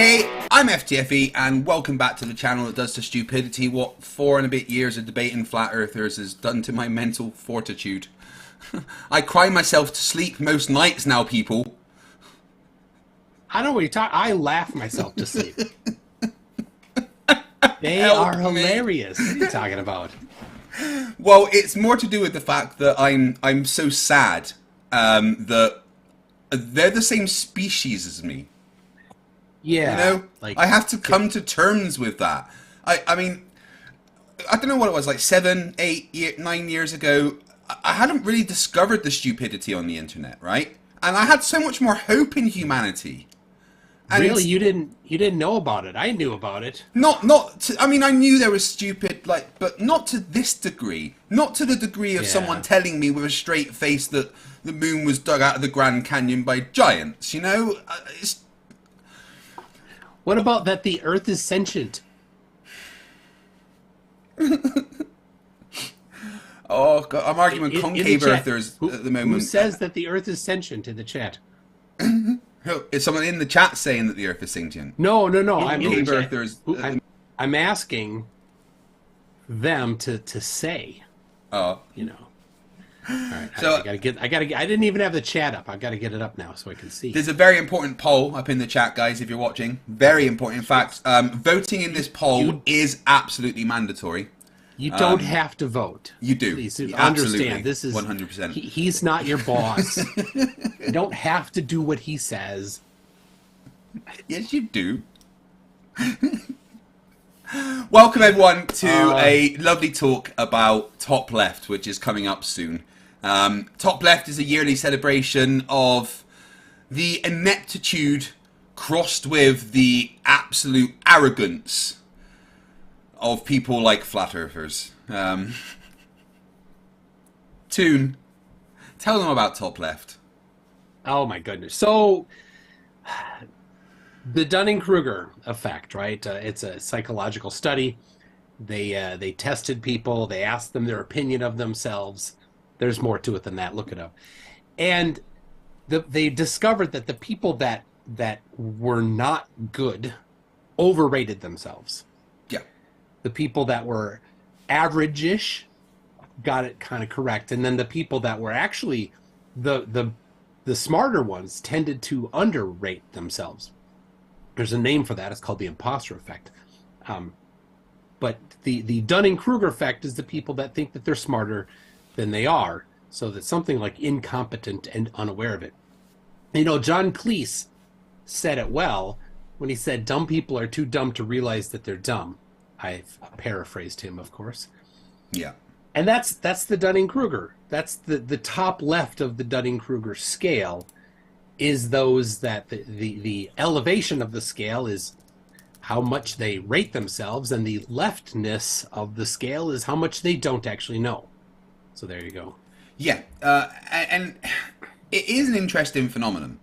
Hey, I'm FTFE and welcome back to the channel that does to stupidity what 4 and a bit years of debating flat earthers has done to my mental fortitude. I cry myself to sleep most nights now, people. I don't know what you're talking. I laugh myself to sleep. They Help are me. hilarious. What are you talking about? Well, it's more to do with the fact that I'm so sad that they're the same species as me. Yeah. You know, like I have to come to terms with that. I mean, I don't know what it was, like 7, 8, 9 years ago. I hadn't really discovered the stupidity on the internet, right? And I had so much more hope in humanity. And really, you didn't know about it. I knew about it. I mean, I knew there was stupid, like, but not to this degree. Not to the degree of someone telling me with a straight face that the moon was dug out of the Grand Canyon by giants, you know? What about that the Earth is sentient? Oh, God, I'm arguing with concave earthers at the moment. Who says that the Earth is sentient in the chat? Is someone in the chat saying that the Earth is sentient? No. Concave earthers. I'm asking them to say. Oh, you know. All right, so I didn't even have the chat up. I've got to get it up now so I can see. There's a very important poll up in the chat, guys, if you're watching. Very important. In fact, voting in this poll is absolutely mandatory. You don't have to vote. You do. Please Absolutely. understand. This is 100%. He's not your boss. You don't have to do what he says. Yes, you do. Welcome, everyone, to a lovely talk about Top Left, which is coming up soon. Top Left is a yearly celebration of the ineptitude crossed with the absolute arrogance of people like flat earthers. Toon, tell them about Top Left. Oh my goodness. So the Dunning-Kruger effect, right? It's a psychological study. They tested people. They asked them their opinion of themselves. There's more to it than that. Look it up. And they discovered that the people that were not good overrated themselves. Yeah. The people that were average-ish got it kind of correct. And then the people that were actually the smarter ones tended to underrate themselves. There's a name for that. It's called the imposter effect. But the Dunning-Kruger effect is the people that think that they're smarter than they are. So that's something like incompetent and unaware of it. You know, John Cleese said it well when he said, dumb people are too dumb to realize that they're dumb. I've paraphrased him, of course. Yeah. And that's the Dunning-Kruger. That's the top left of the Dunning-Kruger scale is those that the elevation of the scale is how much they rate themselves, and the leftness of the scale is how much they don't actually know. So there you go. Yeah, and it is an interesting phenomenon.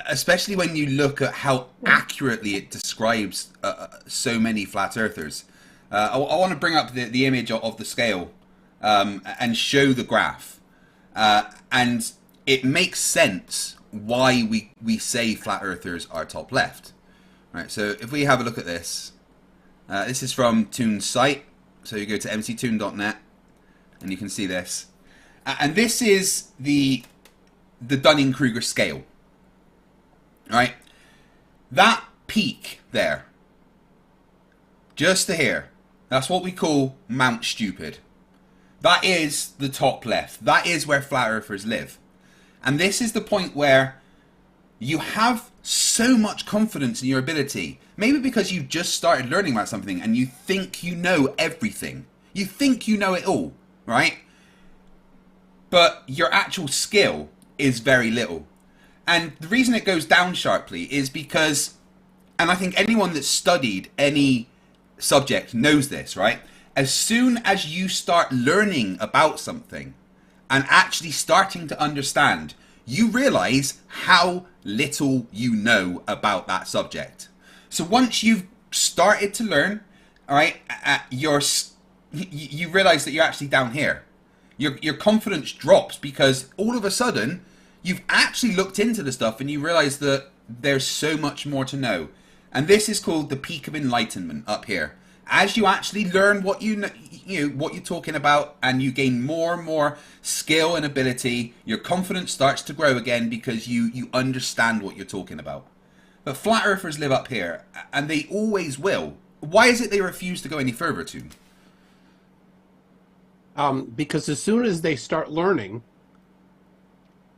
Especially when you look at how accurately it describes so many flat earthers. I want to bring up the image of the scale and show the graph. And it makes sense why we say flat earthers are top left. Right, so if we have a look at this, this is from Toon's site. So you go to mctoon.net and you can see this. And this is the Dunning-Kruger scale. Right, that peak there, just to here, that's what we call Mount Stupid. That is the top left. That is where flat earthers live. And this is the point where you have so much confidence in your ability, maybe because you've just started learning about something and you think you know everything. You think you know it all, right? But your actual skill is very little. And the reason it goes down sharply is because, and I think anyone that's studied any subject knows this, right? As soon as you start learning about something and actually starting to understand, you realize how little you know about that subject. So once you've started to learn, all right, you realize that you're actually down here. Your confidence drops because all of a sudden you've actually looked into the stuff and you realize that there's so much more to know. And this is called the peak of enlightenment up here. As you actually learn what what you're talking about, and you gain more and more skill and ability, your confidence starts to grow again because you understand what you're talking about. But flat earthers live up here, and they always will. Why is it they refuse to go any further, Toon? Because as soon as they start learning,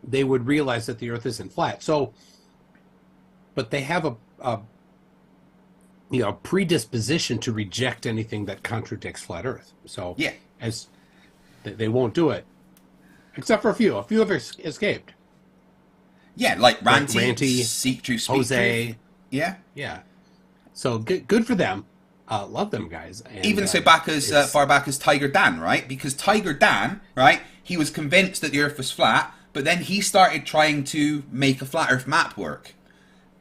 they would realize that the Earth isn't flat. So, but they have a predisposition to reject anything that contradicts flat Earth. So, yeah, as they won't do it, except for a few. A few have escaped. Yeah, like Ranty, Seek Truth, Speak Jose. Truth. Yeah, yeah. So good for them. Love them guys. And, even so back as far back as Tiger Dan, right? Because Tiger Dan, right, he was convinced that the Earth was flat, but then he started trying to make a flat Earth map work,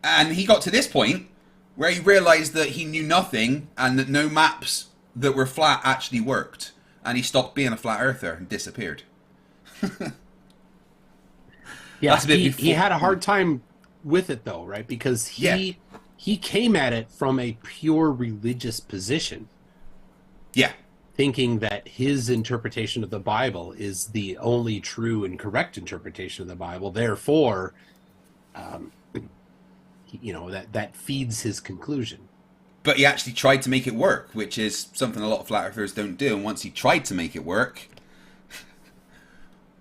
and he got to this point where he realized that he knew nothing and that no maps that were flat actually worked, and he stopped being a flat earther and disappeared. Yeah, that's a bit he had a hard time with it though, right? Because he came at it from a pure religious position. Yeah. Thinking that his interpretation of the Bible is the only true and correct interpretation of the Bible. Therefore, that feeds his conclusion. But he actually tried to make it work, which is something a lot of flat earthers don't do. And once he tried to make it work,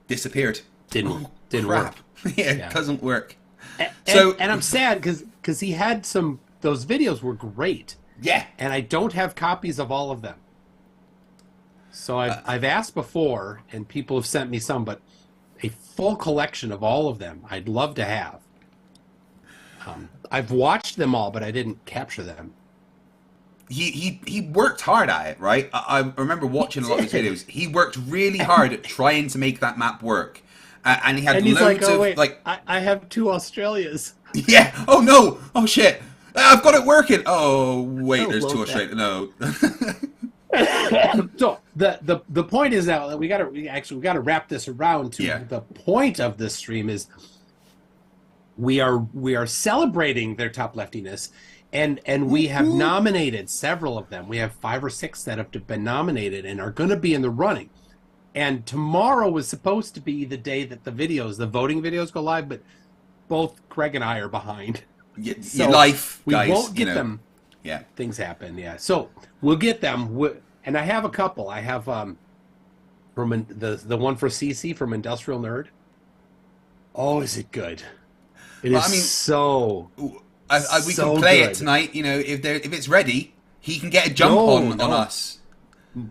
disappeared. Didn't crap. work. Yeah, it doesn't work. And I'm sad because he had those videos were great. Yeah. And I don't have copies of all of them. So I've asked before, and people have sent me some, but a full collection of all of them I'd love to have. I've watched them all, but I didn't capture them. He worked hard at it, right? I remember watching a lot of his videos. He worked really hard at trying to make that map work. And he had loads of I have 2 Australias. Yeah. Oh no. Oh shit. I've got it working. Oh wait, there's 2 Australias. No. So the point is now that we got to wrap this around to the point of this stream is we are celebrating their top leftiness, and we have nominated several of them. We have 5 or 6 that have been nominated and are going to be in the running. And tomorrow was supposed to be the day that the voting videos go live, but both Craig and I are behind. So life, guys, we won't get them. Yeah, things happen. Yeah, so we'll get them. And I have a couple. I have from the one for CC from Industrial Nerd. Oh, is it good? It is so. We can play it tonight. If it's ready, he can get a jump on us.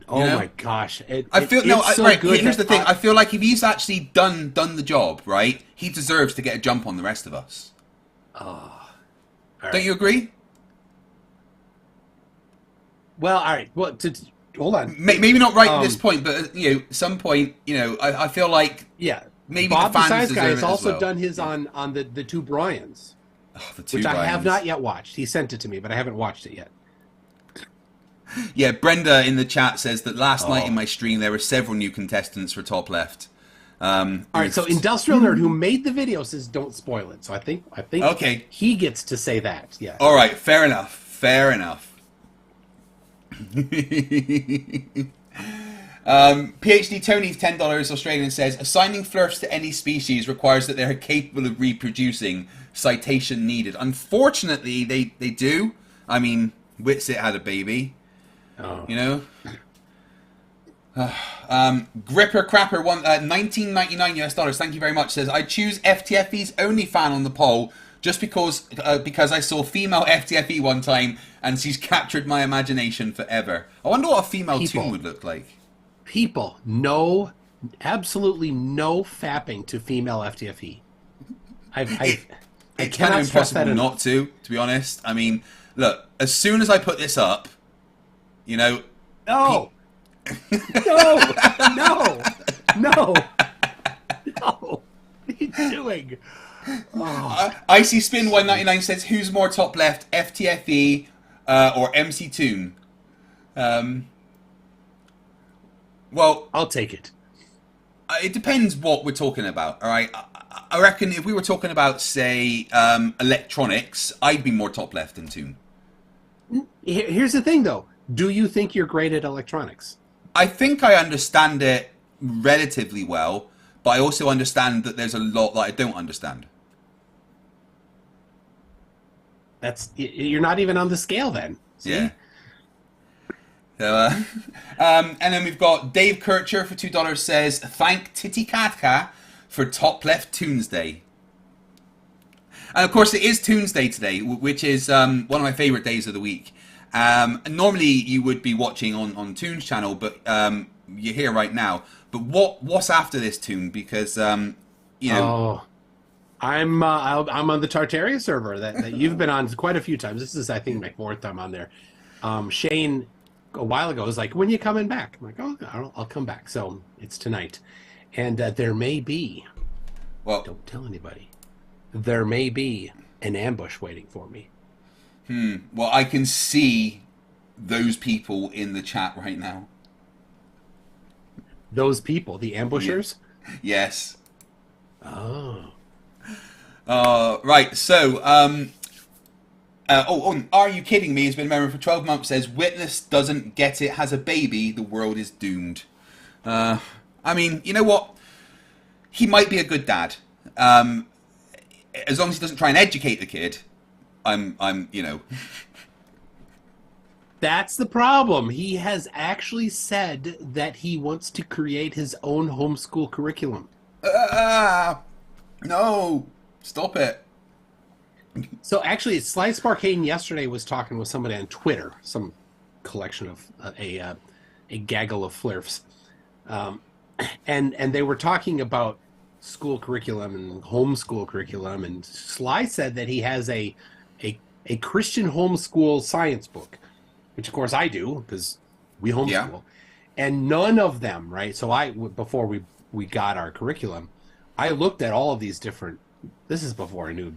Oh my gosh! Here's the thing. I feel like if he's actually done the job, right, he deserves to get a jump on the rest of us. Don't you agree? Well, all right. Well, hold on. Maybe not right at this point, but some point, I feel like maybe Bob the fans the Size Guy has deserve it also as well. done his on the 2 Bryans, which Bryans. I have not yet watched. He sent it to me, but I haven't watched it yet. Yeah, Brenda in the chat says that last night in my stream there were several new contestants for Top Left. All right, so Industrial Nerd, who made the video, says don't spoil it. So I think okay, he gets to say that. Yeah. All right, fair enough. PhD Tony $10 Australian says assigning Flerfs to any species requires that they are capable of reproducing. Citation needed. Unfortunately, they do. I mean, Witsit had a baby. Oh. Gripper Crapper $19.99 US. Thank you very much. Says I choose FTFE's only fan on the poll just because I saw female FTFE one time and she's captured my imagination forever. I wonder what a female Toon would look like. People, absolutely no fapping to female FTFE. It's kind of impossible not to be honest. I mean, look, as soon as I put this up, No. No. What are you doing? Icy Spin 199 says, "Who's more top left, FTFE or MCToon?" Well, I'll take it. It depends what we're talking about. All right, I reckon if we were talking about, say, electronics, I'd be more top left than Toon. Here's the thing, though. Do you think you're great at electronics? I think I understand it relatively well, but I also understand that there's a lot that I don't understand. You're not even on the scale then. See? Yeah. So, and then we've got Dave Kircher for $2 says, thank Titi Katka for Top Left Tuesday. And of course, it is Tuesday today, which is one of my favourite days of the week. Normally, you would be watching on Toon's channel, but you're here right now. But what's after this Toon? Because you know, I'm on the Tartaria server that you've been on quite a few times. This is, I think, my 4th time on there. Shane a while ago was like, "When you coming back?" I'm like, "Oh, I'll come back." So it's tonight, and there may be. Well, don't tell anybody. There may be an ambush waiting for me. Well, I can see those people in the chat right now. Those people, the ambushers? Yes. Oh. Right. So, Are You Kidding Me has been a member for 12 months, says, Witness doesn't get it, has a baby, the world is doomed. I mean, you know what? He might be a good dad. As long as he doesn't try and educate the kid, I'm, you know. That's the problem. He has actually said that he wants to create his own homeschool curriculum. No, stop it. So actually, Sly Sparkane yesterday was talking with somebody on Twitter, some collection of a gaggle of Flerfs, and they were talking about school curriculum and homeschool curriculum, and Sly said that he has a Christian homeschool science book, which of course I do because we homeschool, and none of them, right? So before we got our curriculum, I looked at all of these different. This is before I knew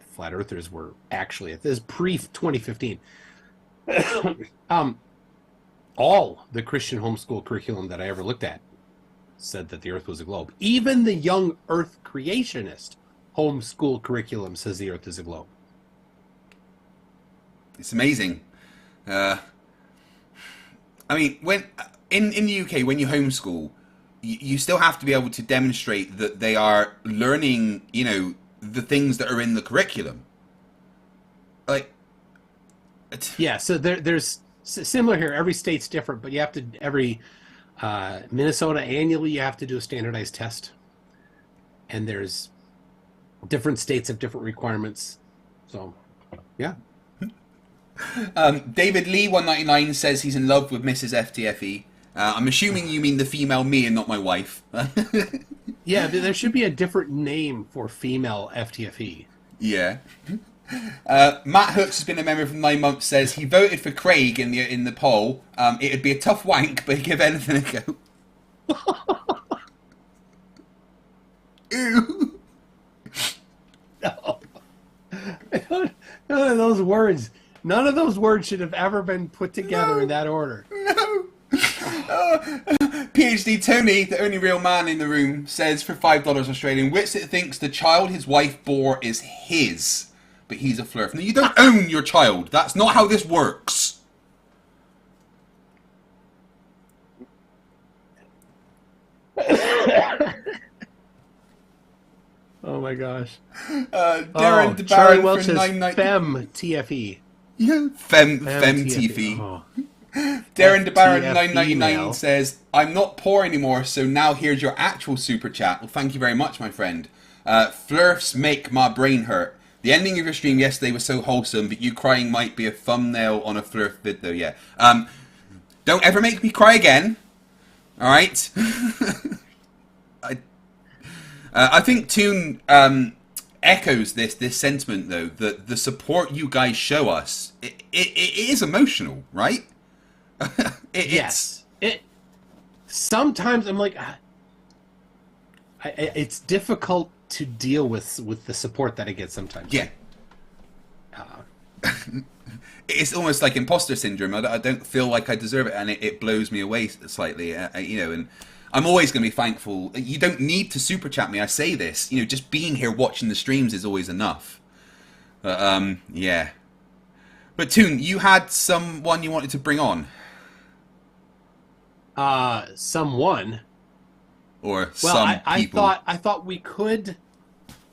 flat earthers were actually. This is pre-2015. All the Christian homeschool curriculum that I ever looked at said that the Earth was a globe. Even the young Earth creationist homeschool curriculum says the Earth is a globe. It's amazing. I mean, when in the UK, when you homeschool, you still have to be able to demonstrate that they are learning, you know, the things that are in the curriculum. Like, yeah. So there's similar here. Every state's different, but you have to Minnesota annually you have to do a standardized test, and there's different states have different requirements. So, yeah. David Lee 199 says he's in love with Mrs. FTFE. I'm assuming you mean the female me and not my wife. Yeah, there should be a different name for female FTFE. Yeah. Matt Hooks has been a member for 9 months. Says he voted for Craig in the poll. It'd be a tough wank, but he'd give anything a go. Ew. No. None of those words. None of those words should have ever been put together in that order. No. PhD Tony, the only real man in the room, says for $5 Australian, Whitsitt thinks the child his wife bore is his, but he's a Flerf. No, you don't own your child. That's not how this works. Oh my gosh. Darren DeBaron Charlie Welch for says $9.90. Fem TFE. Yeah, Fem TFE. Oh. Darren DeBaron FTFE 999 says, I'm not poor anymore, so now here's your actual super chat. Well, thank you very much, my friend. Flerfs make my brain hurt. The ending of your stream yesterday was so wholesome, but you crying might be a thumbnail on a Flerf vid, though, yeah. Don't ever make me cry again. Alright? I think Toon echoes this sentiment, though, that the support you guys show us, it is emotional, right? Yes. Sometimes I'm like, it's difficult to deal with the support that I get sometimes. Yeah. it's almost like imposter syndrome. I don't feel like I deserve it, and it blows me away slightly. You know, and I'm always going to be thankful. You don't need to super chat me. I say this, you know, just being here watching the streams is always enough. Yeah. But Toon, you had someone you wanted to bring on, Someone. or Well, some people. I thought we could,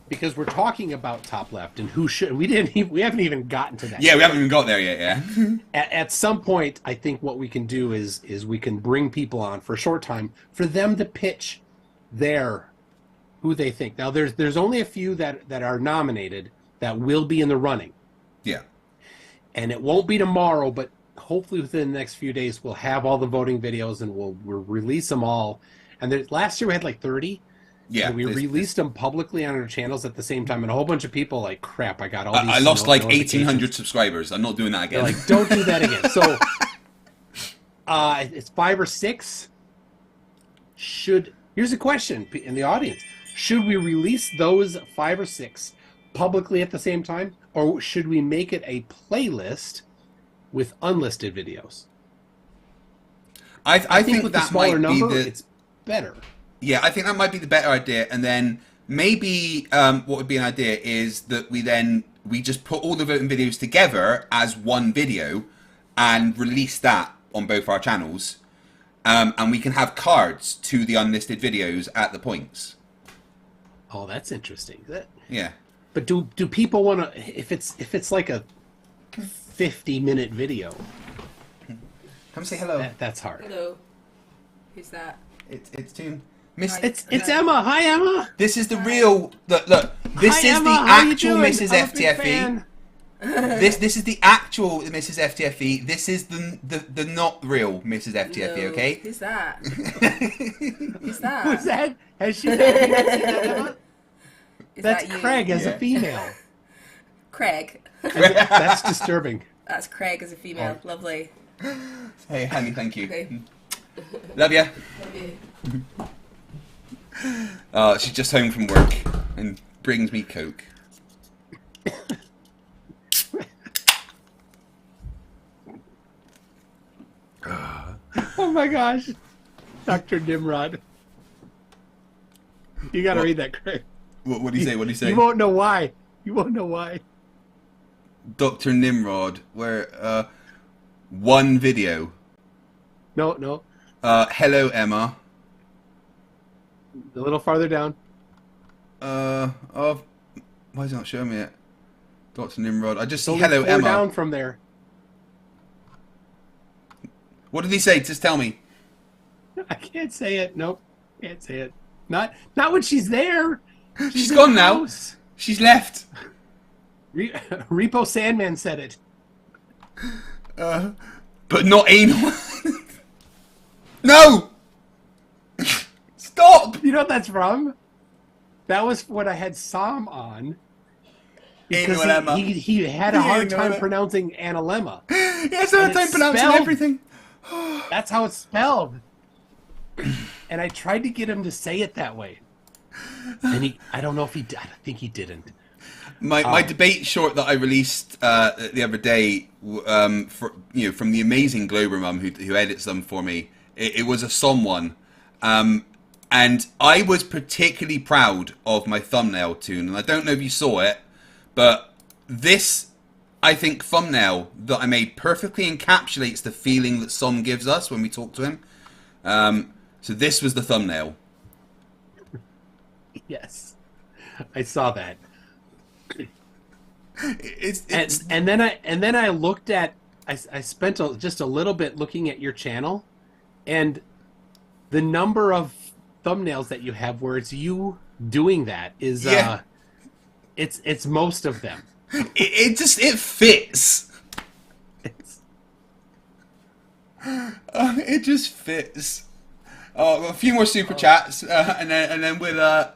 because we're talking about top left and who should. We haven't even gotten to that. Yeah, we haven't even got there yet. Yeah. At some point, I think what we can do is we can bring people on for a short time for them to pitch who they think. Now, there's only a few that are nominated that will be in the running, Yeah. and it won't be tomorrow, but hopefully within the next few days we'll have all the voting videos and we'll release them all. And last year we had like 30. Yeah. And we released them publicly on our channels at the same time, and a whole bunch of people like, crap, I got all these. I lost like notifications. 1,800 subscribers. I'm not doing that again. They're like, don't do that again. So it's 5 or 6. Here's a question in the audience: should we release those 5 or 6 publicly at the same time, or should we make it a playlist with unlisted videos? I think with that the smaller might number, be it's better. Yeah, I think that might be the better idea. And then maybe what would be an idea is that we just put all the voting videos together as one video and release that on both our channels. And we can have cards to the unlisted videos at the points. Oh, that's interesting. Yeah. But do people want to? If it's like a 50-minute video, Come say hello. that's hard. Hello. Who's that? It's Toon. Miss. Hi. It's Emma. Hi, Emma. This is the real. Look. This Hi, is Emma. the How you actual doing? Mrs. I'm a big FTFE. fan. This is the actual Mrs. FTFE. This is the not real Mrs. FTFE. No. Okay. Who's that? Who's that? Who's that? Has she? Have you not seen that, Emma? Is That's that you? Craig as Yeah. a female. Craig. That's disturbing. That's Craig as a female. Oh. Lovely. Hey, honey, thank you. Okay. Love ya. Love you. She's just home from work and brings me Coke. Oh my gosh, Dr. Nimrod. You got to What? read that, Craig. What do you say? What do you say? You won't know why. You won't know why. Dr. Nimrod, where one video. No. Hello, Emma. A little farther down. Oh, why is it not showing me it? Dr. Nimrod. I just see Only hello, 4 Emma. down from there. What did he say? Just tell me. I can't say it. Nope. Can't say it. Not when she's there. She's in gone the now. house. She's left. Repo Sandman said it. But not anal. No! Stop! You know what that's from? That was when I had Sam on. Because Anal Emma. he had a hard Anal time Emma. pronouncing analemma. Yes, I And time it's pronouncing spelled- everything. That's how it's spelled. And I tried to get him to say it that way. And I don't know if he did. I think he didn't. My debate short that I released the other day, from the amazing Glober Mum who edits them for me, it was a Som one, and I was particularly proud of my thumbnail Toon, and I don't know if you saw it, but this, I think, thumbnail that I made perfectly encapsulates the feeling that Som gives us when we talk to him. So this was the thumbnail. Yes. I saw that. It's And then I looked at I spent just a little bit looking at your channel, and the number of thumbnails that you have where it's you doing that is Yeah. it's most of them. it fits. It's, It just fits. A few more super chats, and then we'll.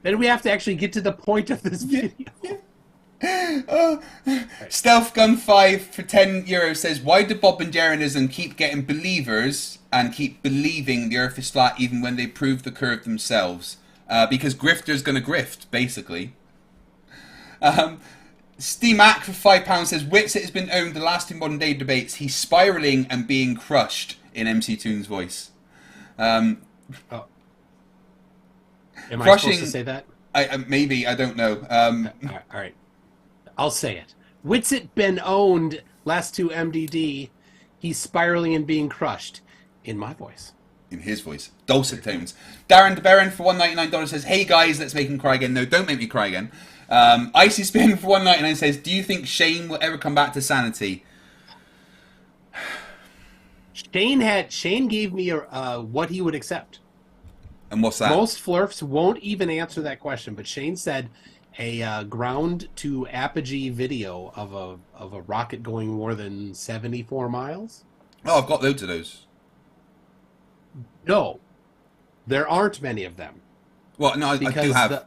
then we have to actually get to the point of this video. Stealth Gun 5 for €10 says, why do Bob and Jeranism keep getting believers and keep believing the Earth is flat even when they prove the curve themselves? Because grifter's gonna grift, basically. Steamac for £5 says Witsit has been owned the last two modern day debates. He's spiraling and being crushed in MCToon's voice. Am I Crushing- supposed to say that? Maybe, I don't know. All right. I'll say it. Witsit been owned last two MDD. He's spiraling and being crushed in my voice. In his voice. Dulcet tones. Darren DeBaron for $1.99 says, hey guys, let's make him cry again. No, don't make me cry again. Icy Spin for $1.99 says, do you think Shane will ever come back to sanity? Shane gave me what he would accept. And what's that? Most Flerfs won't even answer that question, but Shane said a ground to apogee video of a rocket going more than 74 miles. Oh, I've got loads of those. No, there aren't many of them. Well, no, I do have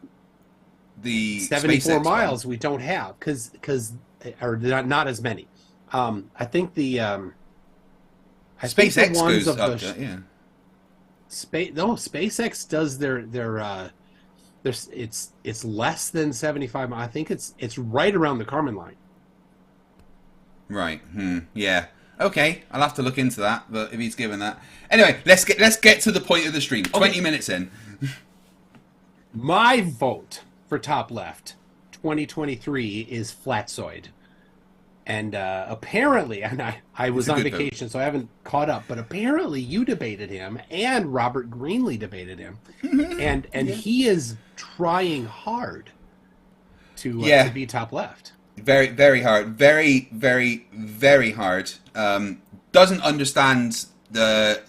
the 74 SpaceX miles one. we don't have because or not as many. I think the SpaceX ones goes of up the to, yeah. SpaceX does their it's less than 75 miles. I think it's right around the Kármán line. Right. Yeah. Okay. I'll have to look into that. But if he's given that, anyway, let's get to the point of the stream. 20 minutes in. My vote for top left 2023 is Flatzoid. And apparently, and I was a on good vacation, so I haven't caught up, but apparently you debated him and Robert Greenlee debated him. and he is trying hard to be top left. Very, very hard. Very, very, very hard. Doesn't understand the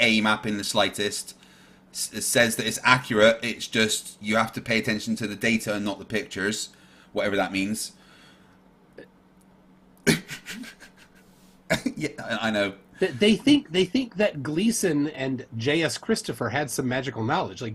A map in the slightest. Says that it's accurate. It's just you have to pay attention to the data and not the pictures, whatever that means. Yeah, I know. They think that Gleason and J.S. Christopher had some magical knowledge. Like,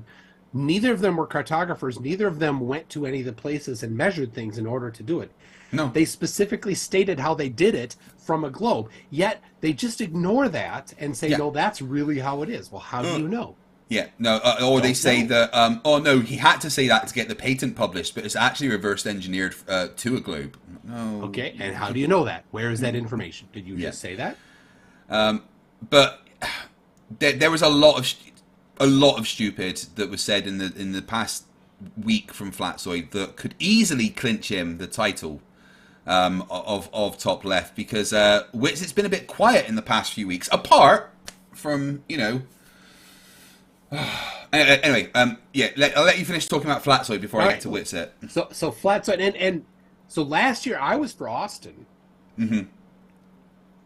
neither of them were cartographers. Neither of them went to any of the places and measured things in order to do it. No. They specifically stated how they did it from a globe. Yet they just ignore that and say, no, that's really how it is. Well, how do you know? Yeah, no, or they say that, oh no, he had to say that to get the patent published, but it's actually reverse engineered to a globe. No. Okay, and how do you know that? Where is that information? Did you just say that? But there was a lot of stupid that was said in the past week from Flatzoid that could easily clinch him the title of top left, because Witsit's been a bit quiet in the past few weeks, apart from, anyway, I'll let you finish talking about Flatzoid before I get to Witsit. So Flatzoid, and so last year I was for Austin. Mm-hmm.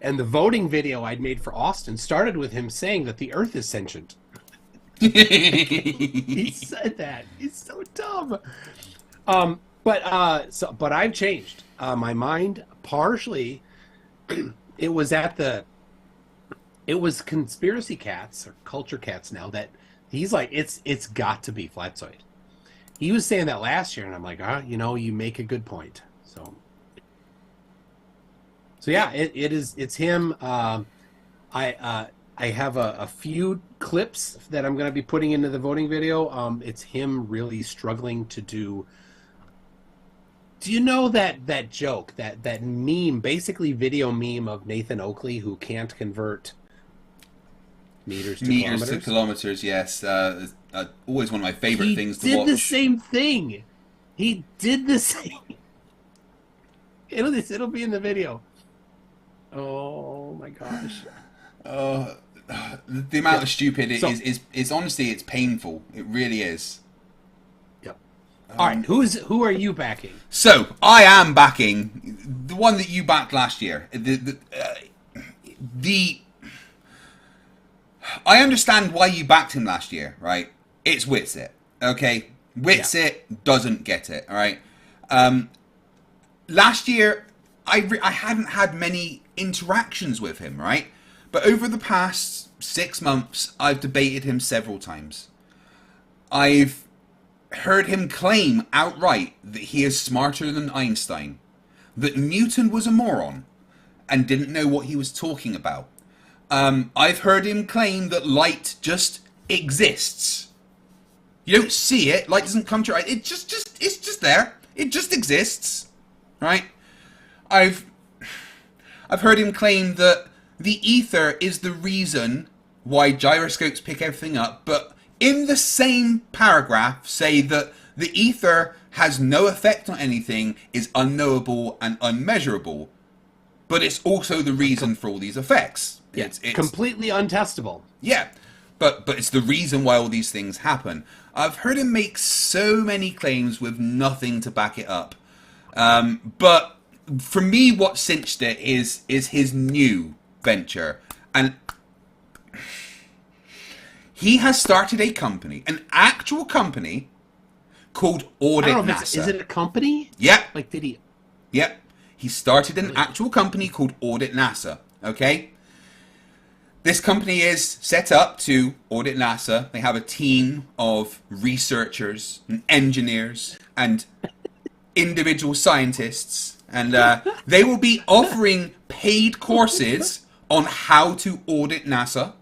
And the voting video I'd made for Austin started with him saying that the Earth is sentient. He said that. He's so dumb. But I've changed my mind partially. It was conspiracy cats or culture cats now that he's like, it's got to be Flatzoid. He was saying that last year, and I'm like, you make a good point. So yeah, it's him. I have a few clips that I'm going to be putting into the voting video. It's him really struggling to do. Do you know that joke, that meme, basically video meme of Nathan Oakley who can't convert meters to kilometers? Yes. Always one of my favorite things to watch. He did the same thing. He did the same. It'll be in the video. Oh my gosh. The amount of stupid is honestly, it's painful. It really is. Yep. All right, who are you backing? So I am backing the one that you backed last year. I understand why you backed him last year, right? It's Witsit, okay? Witsit doesn't get it, all right? Last year, I hadn't had many interactions with him, right? But over the past 6 months, I've debated him several times. I've heard him claim outright that he is smarter than Einstein, that Newton was a moron and didn't know what he was talking about. I've heard him claim that light just exists. You don't see it. Light doesn't come to your eyes. It's just there. It just exists. right? I've heard him claim that the ether is the reason why gyroscopes pick everything up, but in the same paragraph say that the ether has no effect on anything, is unknowable and unmeasurable, but it's also the reason for all these effects. Yeah, It's completely untestable. yeah, but it's the reason why all these things happen. I've heard him make so many claims with nothing to back it up. But for me, what cinched it is his new venture, and he has started a company, an actual company called Audit I don't know if NASA. is it a company? Yep. Like, did he? Yep. He started an actual company called Audit NASA. Okay. This company is set up to audit NASA. They have a team of researchers and engineers and individual scientists. And they will be offering paid courses on how to audit NASA.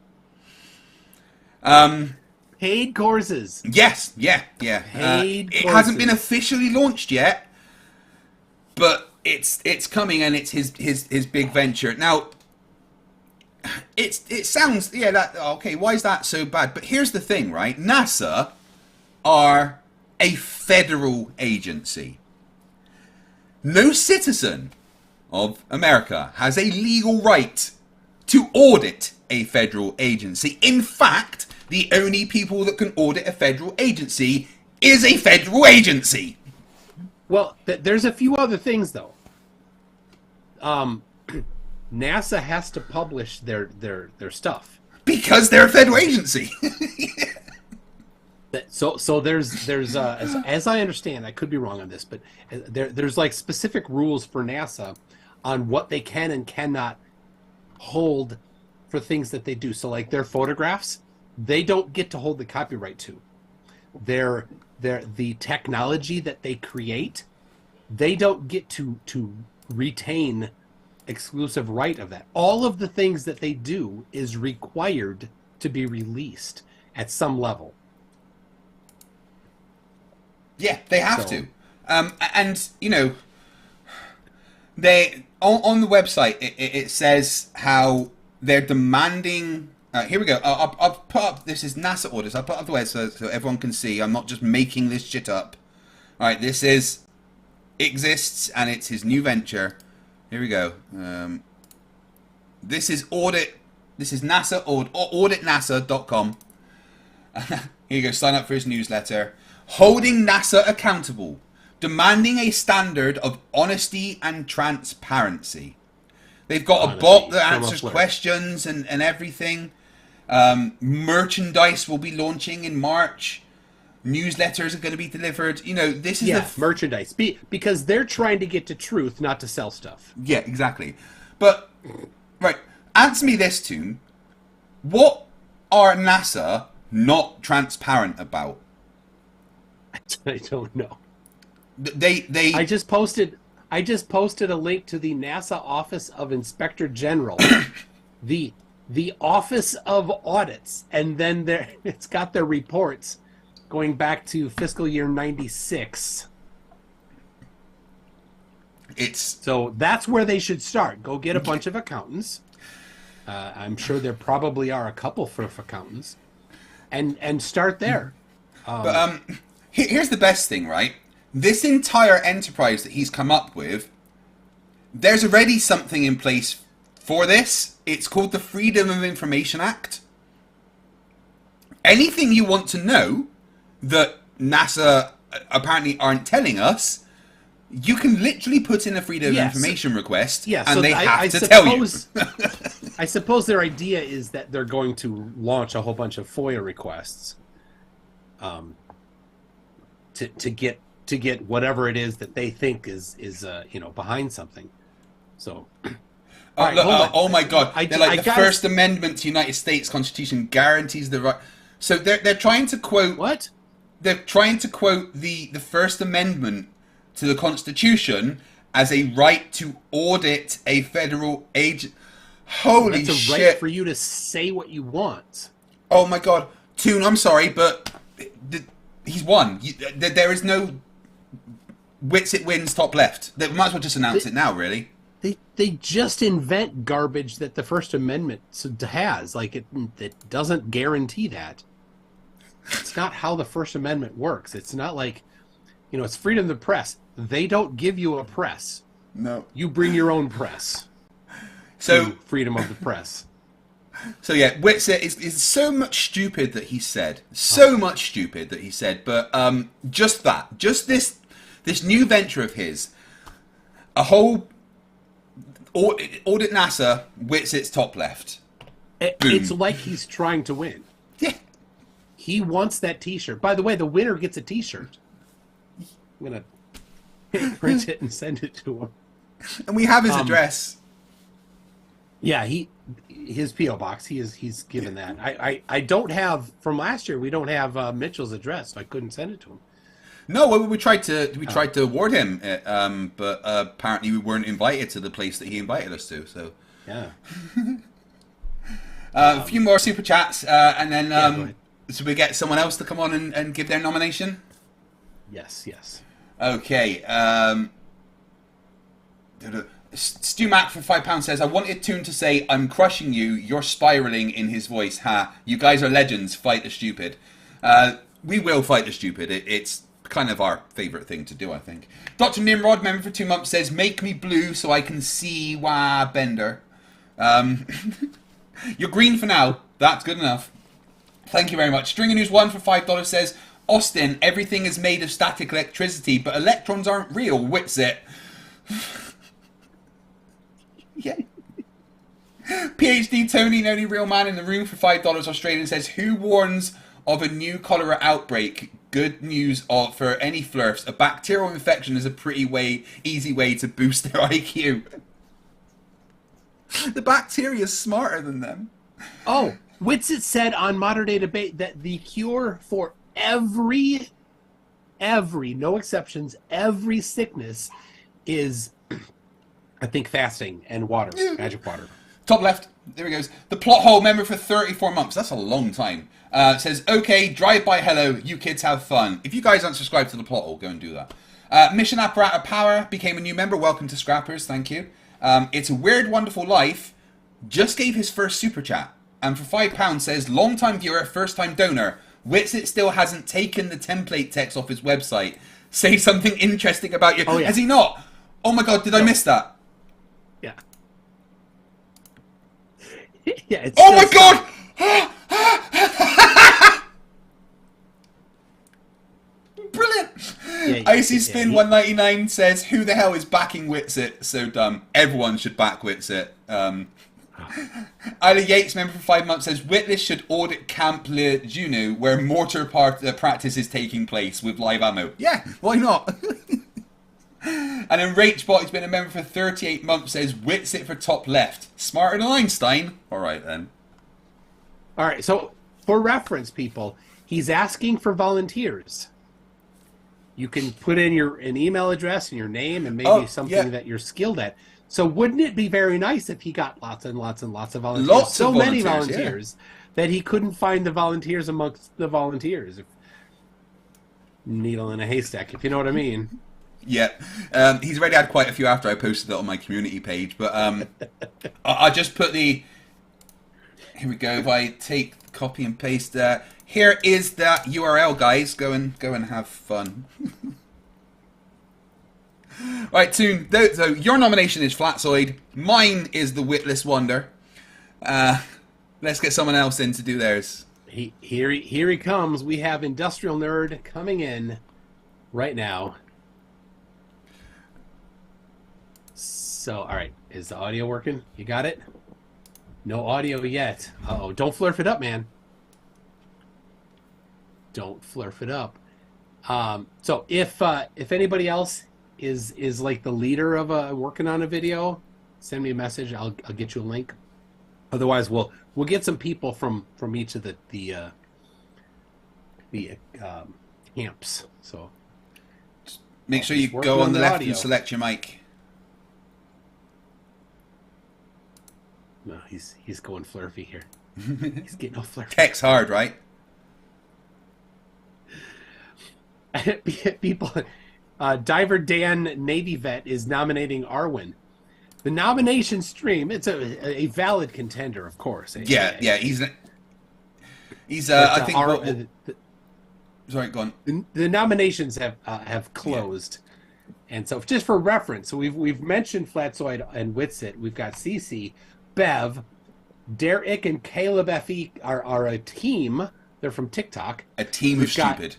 Paid courses. Yes, yeah. Paid it hasn't been courses. officially launched yet, but it's coming, and it's his big venture. Now, it sounds okay. Why is that so bad? But here's the thing, right? NASA are a federal agency. No citizen of America has a legal right to audit a federal agency. In fact, the only people that can audit a federal agency is a federal agency. Well, there's a few other things though. NASA has to publish their stuff. Because they're a federal agency. So there's as I understand, I could be wrong on this, but there's like specific rules for NASA on what they can and cannot hold for things that they do. So like their photographs, they don't get to hold the copyright to. The technology that they create, they don't get to retain exclusive right of that. All of the things that they do is required to be released at some level. Yeah, they have to. And, you know, they on the website, it says how they're demanding... here we go. I'll put up... This is NASA orders. I'll put up the website so everyone can see. I'm not just making this shit up. All right, this is... Exists, and it's his new venture. Here we go. This is audit... This is NASA... auditnasa.com. Here you go. Sign up for his newsletter. Holding NASA accountable, demanding a standard of honesty and transparency. They've got a bot that answers questions and everything. Merchandise will be launching in March. Newsletters are going to be delivered. You know, this is merchandise. Because they're trying to get to truth, not to sell stuff. Yeah, exactly. But, right, answer me this, Toon. What are NASA not transparent about? I don't know. They I just posted a link to the NASA Office of Inspector General, the Office of Audits, and then it's got their reports going back to fiscal year 96. So that's where they should start. Go get a bunch of accountants. I'm sure there probably are a couple for accountants, and start there. But here's the best thing, right? This entire enterprise that he's come up with, there's already something in place for this. It's called the Freedom of Information Act. Anything you want to know that NASA apparently aren't telling us, you can literally put in a Freedom of Information request, and so they have to tell you. I suppose their idea is that they're going to launch a whole bunch of FOIA requests, to get whatever it is that they think is behind something. So, right, oh my God! The First Amendment to the United States Constitution guarantees the right. So they're trying to quote what? They're trying to quote the First Amendment to the Constitution as a right to audit a federal agent. Holy That's a shit! Right for you to say what you want. Oh my God, Toon, I'm sorry, but he's won. There is no. Witsit wins top left. They might as well just announce it now, really. They just invent garbage that the First Amendment has. Like, it doesn't guarantee that. It's not how the First Amendment works. It's not like, it's freedom of the press. They don't give you a press. No. You bring your own press. So freedom of the press. So yeah, Witsit is so much stupid that he said. So much stupid that he said. But just this new venture of his, a whole audit NASA, Witsit's top left. It's like he's trying to win. Yeah. He wants that T-shirt. By the way, the winner gets a T-shirt. I'm gonna print it and send it to him. And we have his address. Yeah, his P.O. box. He's given that. I don't have from last year. We don't have Mitchell's address, so I couldn't send it to him. No, well, we tried to award him, but apparently we weren't invited to the place that he invited us to. So yeah. A few more super chats, and then so we get someone else to come on and give their nomination. Yes. Okay. Stu Mac for £5 says, I wanted Toon to say, I'm crushing you, you're spiraling in his voice. Ha, you guys are legends, fight the stupid. We will fight the stupid. It's kind of our favourite thing to do, I think. Dr. Nimrod, member for 2 months, says, make me blue so I can see Wah Bender. You're green for now. That's good enough. Thank you very much. Stringer News 1 for $5 says, Austin, everything is made of static electricity, but electrons aren't real. Witsit. Yeah. PhD Tony, the only real man in the room for $5 Australian says, who warns of a new cholera outbreak? Good news for any Flerfs. A bacterial infection is a pretty easy way to boost their IQ. The bacteria is smarter than them. Oh, Witsit said on Modern Day Debate that the cure for every, no exceptions, every sickness is, I think, fasting and water, magic water. Top left, there he goes. The Plot Hole member for 34 months, that's a long time, says, okay, drive-by hello, you kids have fun. If you guys aren't subscribed to The Plot Hole, go and do that. Mission Apparatus Power became a new member. Welcome to Scrappers, thank you. It's a Weird Wonderful Life, just gave his first super chat. And for £5 says, long-time viewer, first-time donor. Witsit still hasn't taken the template text off his website. Say something interesting about you. Oh, yeah. Has he not? Oh my god, did I miss that? Yeah. Yeah. It's Oh my god! Brilliant! Yeah, Icy Spin 199 says, who the hell is backing Witsit? So dumb. Everyone should back Witsit. Isla Yates, member for 5 months, says, Witless should audit Camp Le Juno, where mortar practice is taking place with live ammo. Yeah, why not? And then Rachbot, who's been a member for 38 months, says, Witsit for top left. Smarter than Einstein? Alright then. Alright, so for reference, people, he's asking for volunteers. You can put in an email address and your name and maybe something that you're skilled at. So wouldn't it be very nice if he got lots and lots and lots of volunteers? Many volunteers that he couldn't find the volunteers amongst the volunteers. Needle in a haystack, if you know what I mean. Yeah, he's already had quite a few after I posted it on my community page, but I just put the... Here we go. If I take copy and paste that, here is that URL, guys. Go and have fun. Right, Toon. So your nomination is Flatsoid. Mine is the Witless Wonder. Let's get someone else in to do theirs. Here he comes. We have Industrial Nerd coming in right now. So, all right, is the audio working? You got it? No audio yet. Uh-oh, don't flurf it up, man. Don't flurf it up. So if anybody else is like the leader of working on a video, send me a message. I'll get you a link. Otherwise, we'll get some people from each of the camps. So make sure you go on the left and select your mic. No, he's going flurfy here. He's getting all flurfy. Tech's hard, right? People, Diver Dan Navy Vet is nominating Arwen. The nomination stream, it's a valid contender, of course. Yeah, he's But, I think. the, Sorry, go on. the nominations have closed, and so just for reference, so we've mentioned Flatzoid and Witsit. We've got Cece, Bev, Derek, and Caleb FE are a team. They're from TikTok. A team of stupid.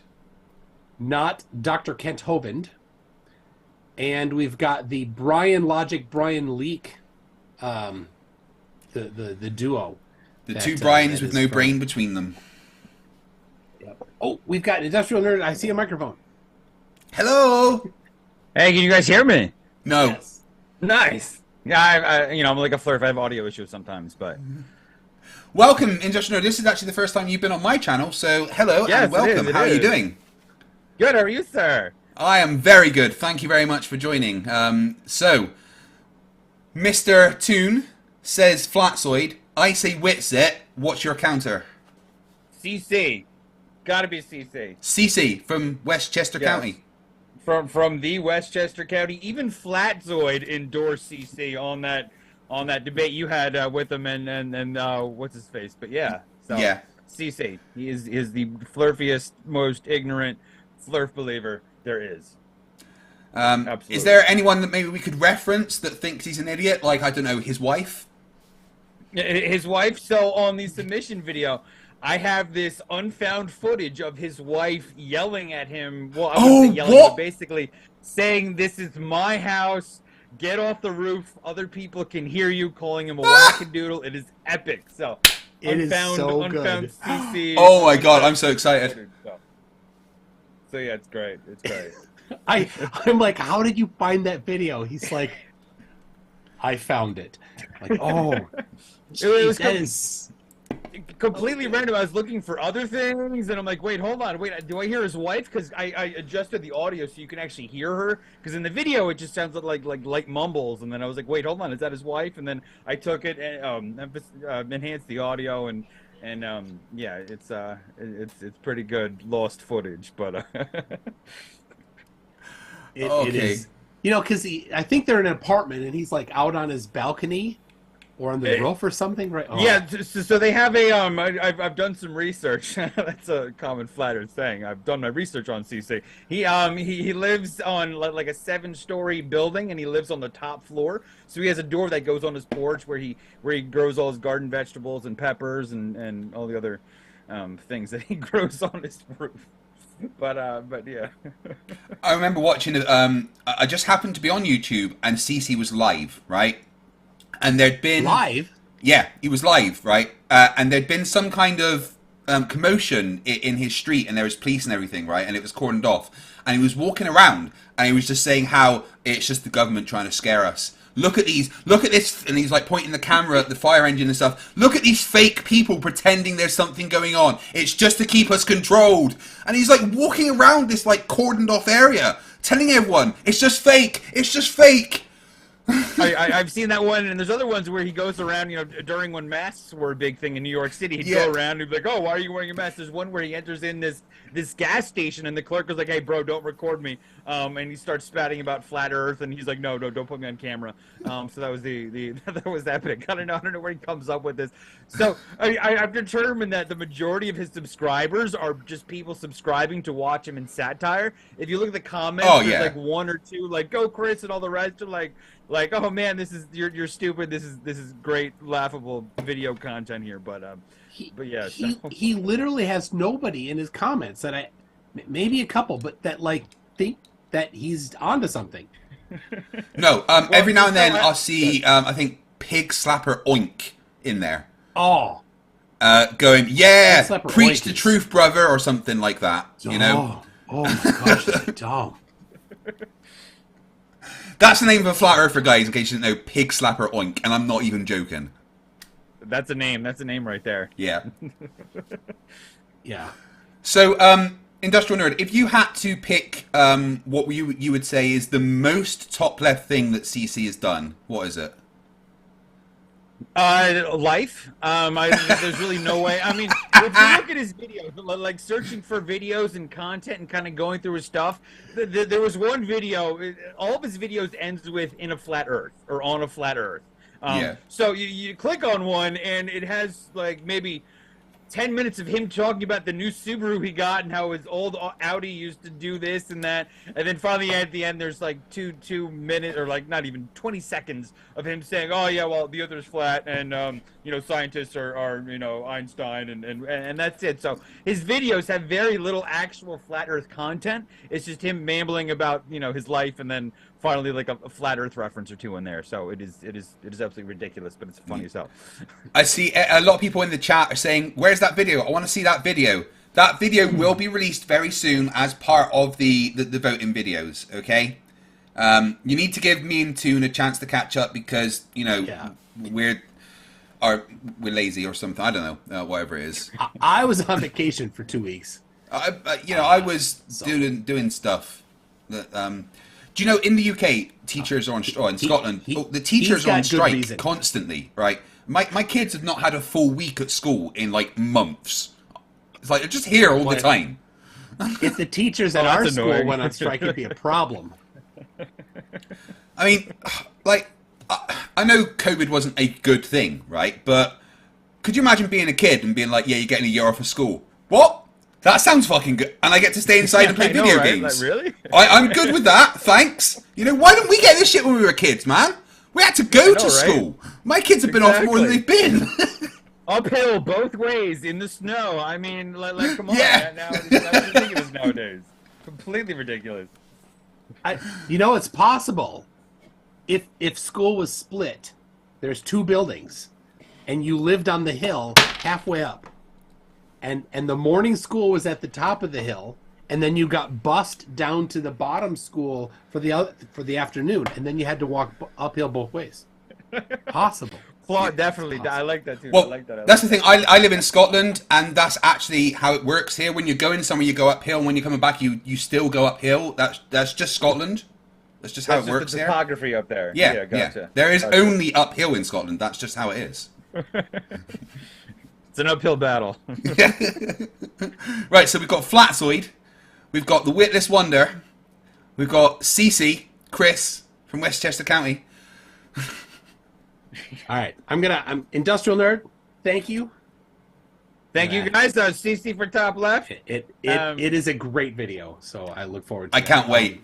Not Dr. Kent Hoband. And we've got the Brian Leak, the duo. The two Brians with no brain between them. Yep. Oh, we've got Industrial Nerd. I see a microphone. Hello. Hey, can you guys hear me? No. Yes. Nice. Yeah, I'm like a Flerf. I have audio issues sometimes, but Welcome, Industrial Nerd. This is actually the first time you've been on my channel, so hello Yes, and welcome. it How are you is. doing? good. How are you, sir? I am very good. Thank you very much for joining. So, Mr. Toon says Flatzoid. I say Witsit. What's your counter? CC, gotta be CC. CC from Westchester Yes. County. From the Westchester County. Even Flatzoid endorsed CC on that debate you had with him and what's his face. But yeah, so Yeah. CC. He is the flurfiest, most ignorant Flerf believer there is. Absolutely. Is there anyone that maybe we could reference that thinks he's an idiot? Like, I don't know, his wife? His wife. So on the submission video, I have this unfound footage of his wife yelling at him. Well, I wouldn't say yelling, what? but basically saying, "This is my house. Get off the roof. Other people can hear you," calling him a wackadoodle. It is epic. So It is so good. CC. Oh my god, I'm so excited. So yeah, it's great. It's great. I'm like, how did you find that video? He's like, I found it. Like, oh, was that is. Completely random. I was looking for other things, and I'm like, wait, hold on. Wait, do I hear his wife? Because I adjusted the audio so you can actually hear her. Because in the video, it just sounds like mumbles. And then I was like, wait, hold on. Is that his wife? And then I took it and enhanced the audio. And yeah, it's pretty good lost footage. But It is. You know, because I think they're in an apartment, and he's like out on his balcony. Or on the roof or something, right? Oh. Yeah, so they have a I've done some research. That's a common flat earth saying. I've done my research on CC. He lives on like a 7-story building, and he lives on the top floor. So he has a door that goes on his porch where he grows all his garden vegetables and peppers and all the other things that he grows on his roof. But yeah. I remember watching it. I just happened to be on YouTube, and CC was live, right? And there'd been live. Yeah, he was live, right? And there'd been some kind of commotion in his street, and there was police and everything, right? And it was cordoned off. And he was walking around, and he was just saying how it's just the government trying to scare us. Look at this, and he's like pointing the camera at the fire engine and stuff. Look at these fake people pretending there's something going on. It's just to keep us controlled. And he's like walking around this like cordoned off area, telling everyone it's just fake. It's just fake. I've seen that one, and there's other ones where he goes around, during when masks were a big thing in New York City, he'd go around and he'd be like, "Oh, why are you wearing a mask?" There's one where he enters in this gas station, and the clerk was like, "Hey, bro, don't record me," and he starts spouting about flat Earth, and he's like, "No, don't put me on camera." So that was that was epic. I don't know where he comes up with this. So I've determined that the majority of his subscribers are just people subscribing to watch him in satire. If you look at the comments, there's like one or two like "Go Chris" and all the rest are like, "Oh man, you're stupid. This is great, laughable video content here." But yeah, he literally has nobody in his comments that maybe a couple, but that like think that he's onto something. No, every now and then I'll see I think Pig Slapper Oink in there. Oh, going preach Oink the truth, brother, or something like that. You know. Oh my gosh, that's dumb. That's the name of a flat earther, guys, in case you didn't know. Pig Slapper Oink, and I'm not even joking. That's a name. That's a name right there. Yeah. Yeah. So, Industrial Nerd, if you had to pick what you would say is the most top left thing that CC has done, what is it? Life. There's really no way. I mean, if you look at his videos, like searching for videos and content and kind of going through his stuff, there was one video. All of his videos ends with "in a flat Earth" or "on a flat Earth." Yeah. So you click on one and it has like maybe 10 minutes of him talking about the new Subaru he got and how his old Audi used to do this and that. And then finally at the end, there's like two minutes or like not even 20 seconds of him saying, oh, yeah, well, the Earth is flat and, scientists are Einstein and that's it. So his videos have very little actual flat Earth content. It's just him mambling about, his life and then finally like a flat Earth reference or two in there. So it is absolutely ridiculous, but it's funny as hell. I see a lot of people in the chat are saying, where's that video? I want to see that video. That video will be released very soon as part of the voting videos, okay? You need to give me and Toon a chance to catch up because, we're lazy or something. I don't know, whatever it is. I was on vacation for 2 weeks. I was doing stuff that... do you know in the UK teachers are on strike? In Scotland, the teachers are on strike constantly, right? My kids have not had a full week at school in like months. It's like they're just here all the time. If the teachers at our school went on strike, it'd be a problem. I mean, like I know COVID wasn't a good thing, right? But could you imagine being a kid and being like, "Yeah, you're getting a year off of school"? What? That sounds fucking good. And I get to stay inside and play video games. Like, really? I'm good with that, thanks. Why didn't we get this shit when we were kids, man? We had to go to school. My kids have been off more than they've been. Uphill both ways in the snow. I mean, like come on. Yeah. Now it's ridiculous nowadays. Completely ridiculous. It's possible. If school was split, there's 2 buildings, and you lived on the hill halfway up. And the morning school was at the top of the hill, and then you got bused down to the bottom school for the afternoon, and then you had to walk uphill both ways. Possible. Definitely. Possible. I like that too. Well, I like that. That's the thing. I live in Scotland, and that's actually how it works here. When you're going somewhere, you go uphill, and when you're coming back, you still go uphill. That's just Scotland. That's just how it works the here. Topography up there. Yeah, gotcha. There is only uphill in Scotland. That's just how it is. It's an uphill battle. Right, so we've got Flatzoid, we've got the Witless Wonder, we've got Cece, Chris from Westchester County. All right, I'm Industrial Nerd. Thank you. Thank you guys. CC for top left. It is a great video, so I look forward to it. I can't wait.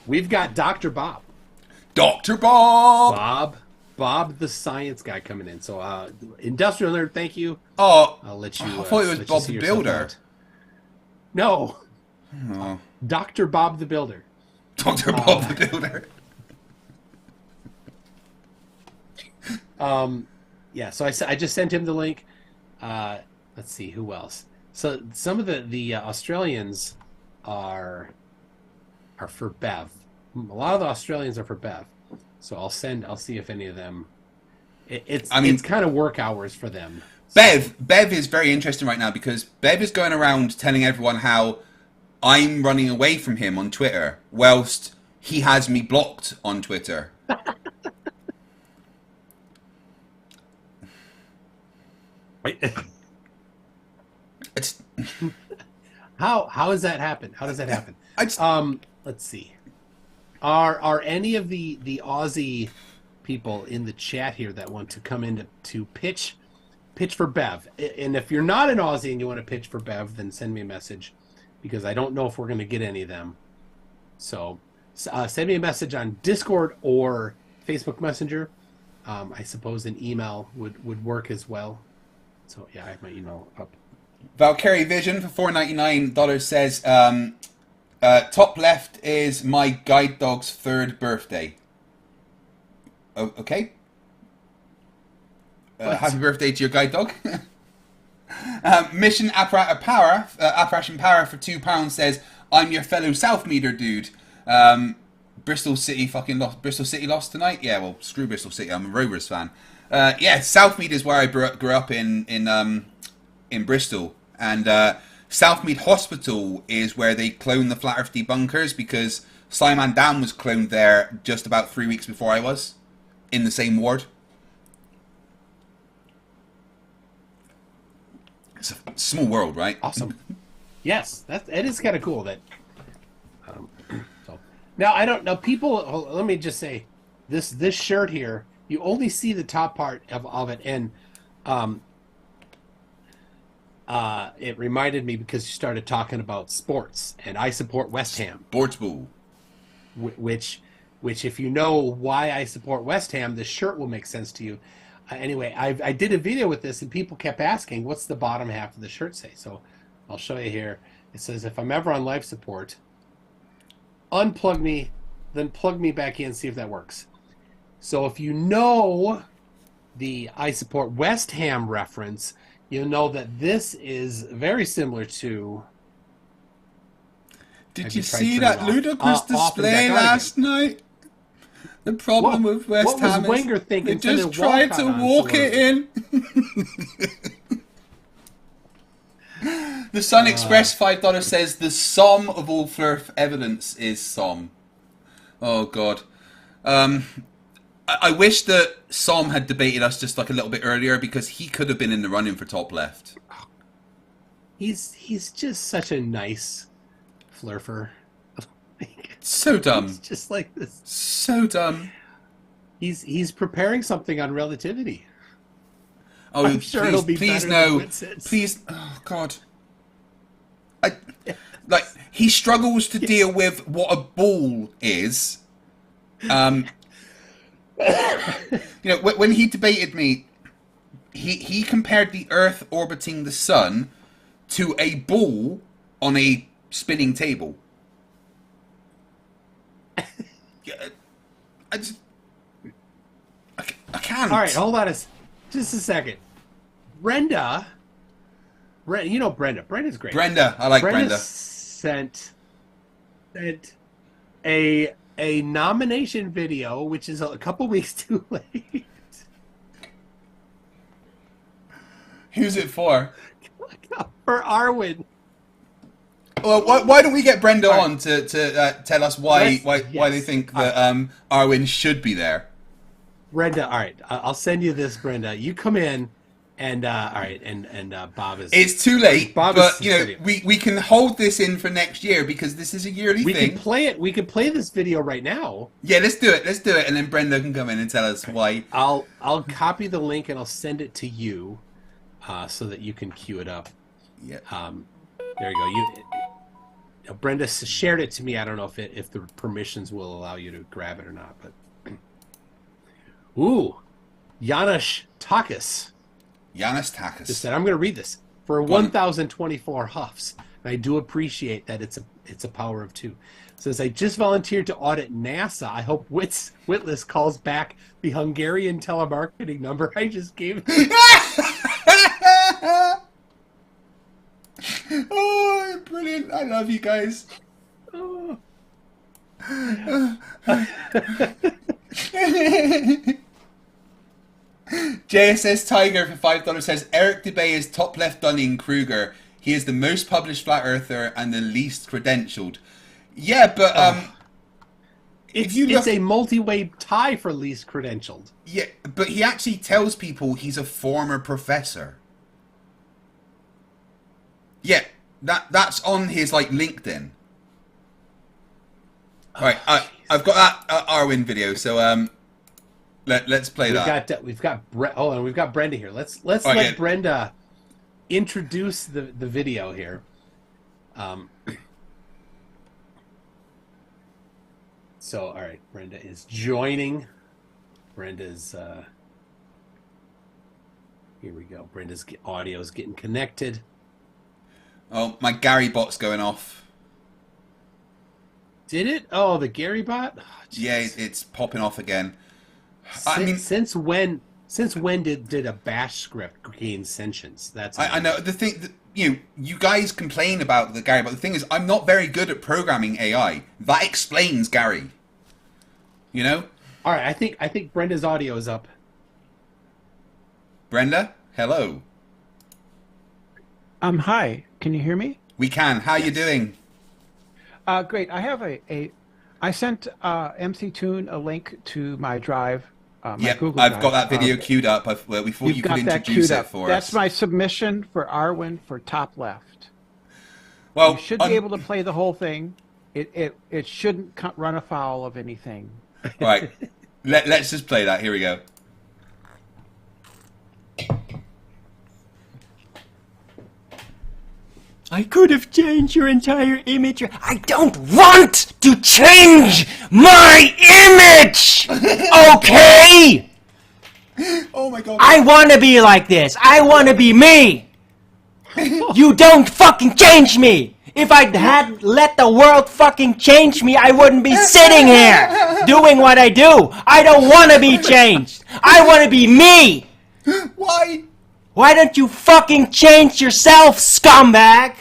We've got Dr. Bob. Dr. Bob! Bob the science guy coming in. So Industrial Nerd, thank you. Oh, I'll let you. I thought it was Bob the Builder. No. Oh. Dr. Bob the Builder. Dr. Bob the Builder. Yeah, so I just sent him the link. Let's see, who else? So some of the Australians are for Bev. A lot of the Australians are for Bev. So I'll see if any of them. It's kind of work hours for them. Bev is very interesting right now because Bev is going around telling everyone how I'm running away from him on Twitter, whilst he has me blocked on Twitter. It's how does that happen? How does that happen? Let's see. Are any of the Aussie people in the chat here that want to come in to pitch for Bev? And if you're not an Aussie and you want to pitch for Bev, then send me a message because I don't know if we're going to get any of them. So send me a message on Discord or Facebook Messenger. I suppose an email would work as well. So yeah, I have my email up. Valkyrie Vision for $4.99 says, top left is my guide dog's 3rd birthday. Oh, okay. Happy birthday to your guide dog. Mission Apparition Power for £2 says, I'm your fellow South Meader dude. Bristol City lost tonight? Yeah, well, screw Bristol City. I'm a Rovers fan. Yeah, Southmead is where I grew up in Bristol, and Southmead Hospital is where they cloned the Flat Earth debunkers because Simon Dam was cloned there just about 3 weeks before I was in the same ward. It's a small world, right? Awesome. Yes, it is kind of cool that. So now I don't know. People, let me just say, this shirt here, you only see the top part of it, and it reminded me because you started talking about sports, and I support West Ham. Sports ball. Which if you know why I support West Ham, this shirt will make sense to you. Anyway, I did a video with this, and people kept asking, what's the bottom half of the shirt say? So I'll show you here. It says, if I'm ever on life support, unplug me, then plug me back in, see if that works. So if you know the I support West Ham reference, you'll know that this is very similar to... Did you see that ludicrous display last night? The problem with West Ham is Wenger thinking? they just tried to walk it in. The Sun Express $5 says the sum of all Flerf evidence is Som. Oh God. I wish that Som had debated us just like a little bit earlier, because he could have been in the running for top left. He's just such a nice Flerfer. So dumb. He's just like this. So dumb. He's preparing something on relativity. Oh, I'm sure it'll be please better no. than Winston's. Please, oh God. Like, he struggles to deal with what a ball is. You know, when he debated me, he compared the Earth orbiting the Sun to a ball on a spinning table. I can't. All right, hold on just a second. Brenda, you know Brenda. Brenda's great. Brenda, I like Brenda. Sent a nomination video, which is a couple weeks too late. Who's it for? For Arwen. Well, why don't we get Brenda on to tell us why they think that Arwen should be there? Brenda, all right, I'll send you this, Brenda. You come in, and all right, and Bob is. It's too late, Bob but is we can hold this in for next year, because this is a yearly thing. We can play it. We can play this video right now. Yeah, let's do it. Let's do it, and then Brenda can come in and tell us why. I'll copy the link and I'll send it to you, so that you can queue it up. Yeah. There you go. Brenda shared it to me. I don't know if the permissions will allow you to grab it or not, but. Ooh, Janusz Takis. Janusz Takis. Just said, I'm going to read this for 1,024 huffs. And I do appreciate that it's a power of two. It says, I just volunteered to audit NASA. I hope Witless calls back the Hungarian telemarketing number I just gave him. Oh, brilliant. I love you guys. Oh. JSS Tiger for $5 says Eric DeBay is top left Dunning-Kruger. He is the most published flat earther and the least credentialed. Yeah, but it's a multi-way tie for least credentialed. Yeah, but he actually tells people he's a former professor. Yeah, that's on his LinkedIn. All right, I've got that Arwen video, so let's play that. We've got Brenda here. Let's let Brenda introduce the video here. So, all right, Brenda is joining. Brenda's here we go. Brenda's audio is getting connected. Oh, my Gary bot's going off. Did it? Oh, the Gary bot? Oh, yeah, it's popping off again. Since when did a bash script gain sentience? I know the thing. You guys complain about the Gary, but the thing is, I'm not very good at programming AI. That explains Gary. You know. All right, I think Brenda's audio is up. Brenda, hello. Hi. Can you hear me? We can. How you doing? Great. I have I sent MCToon a link to my drive Yeah, Google I've Drive. got that video queued up. We thought You've you got could that introduce queued it up. for That's us. my submission for Arwen for top left. Well, You should be able to play the whole thing. It shouldn't run afoul of anything. All right, let's just play that. Here we go. I could have changed your entire image. I don't want to change my image! Okay? Oh my god. I want to be like this. I want to be me. You don't fucking change me. If I had let the world fucking change me, I wouldn't be sitting here doing what I do. I don't want to be changed. I want to be me. Why? Why don't you fucking change yourself, scumbag?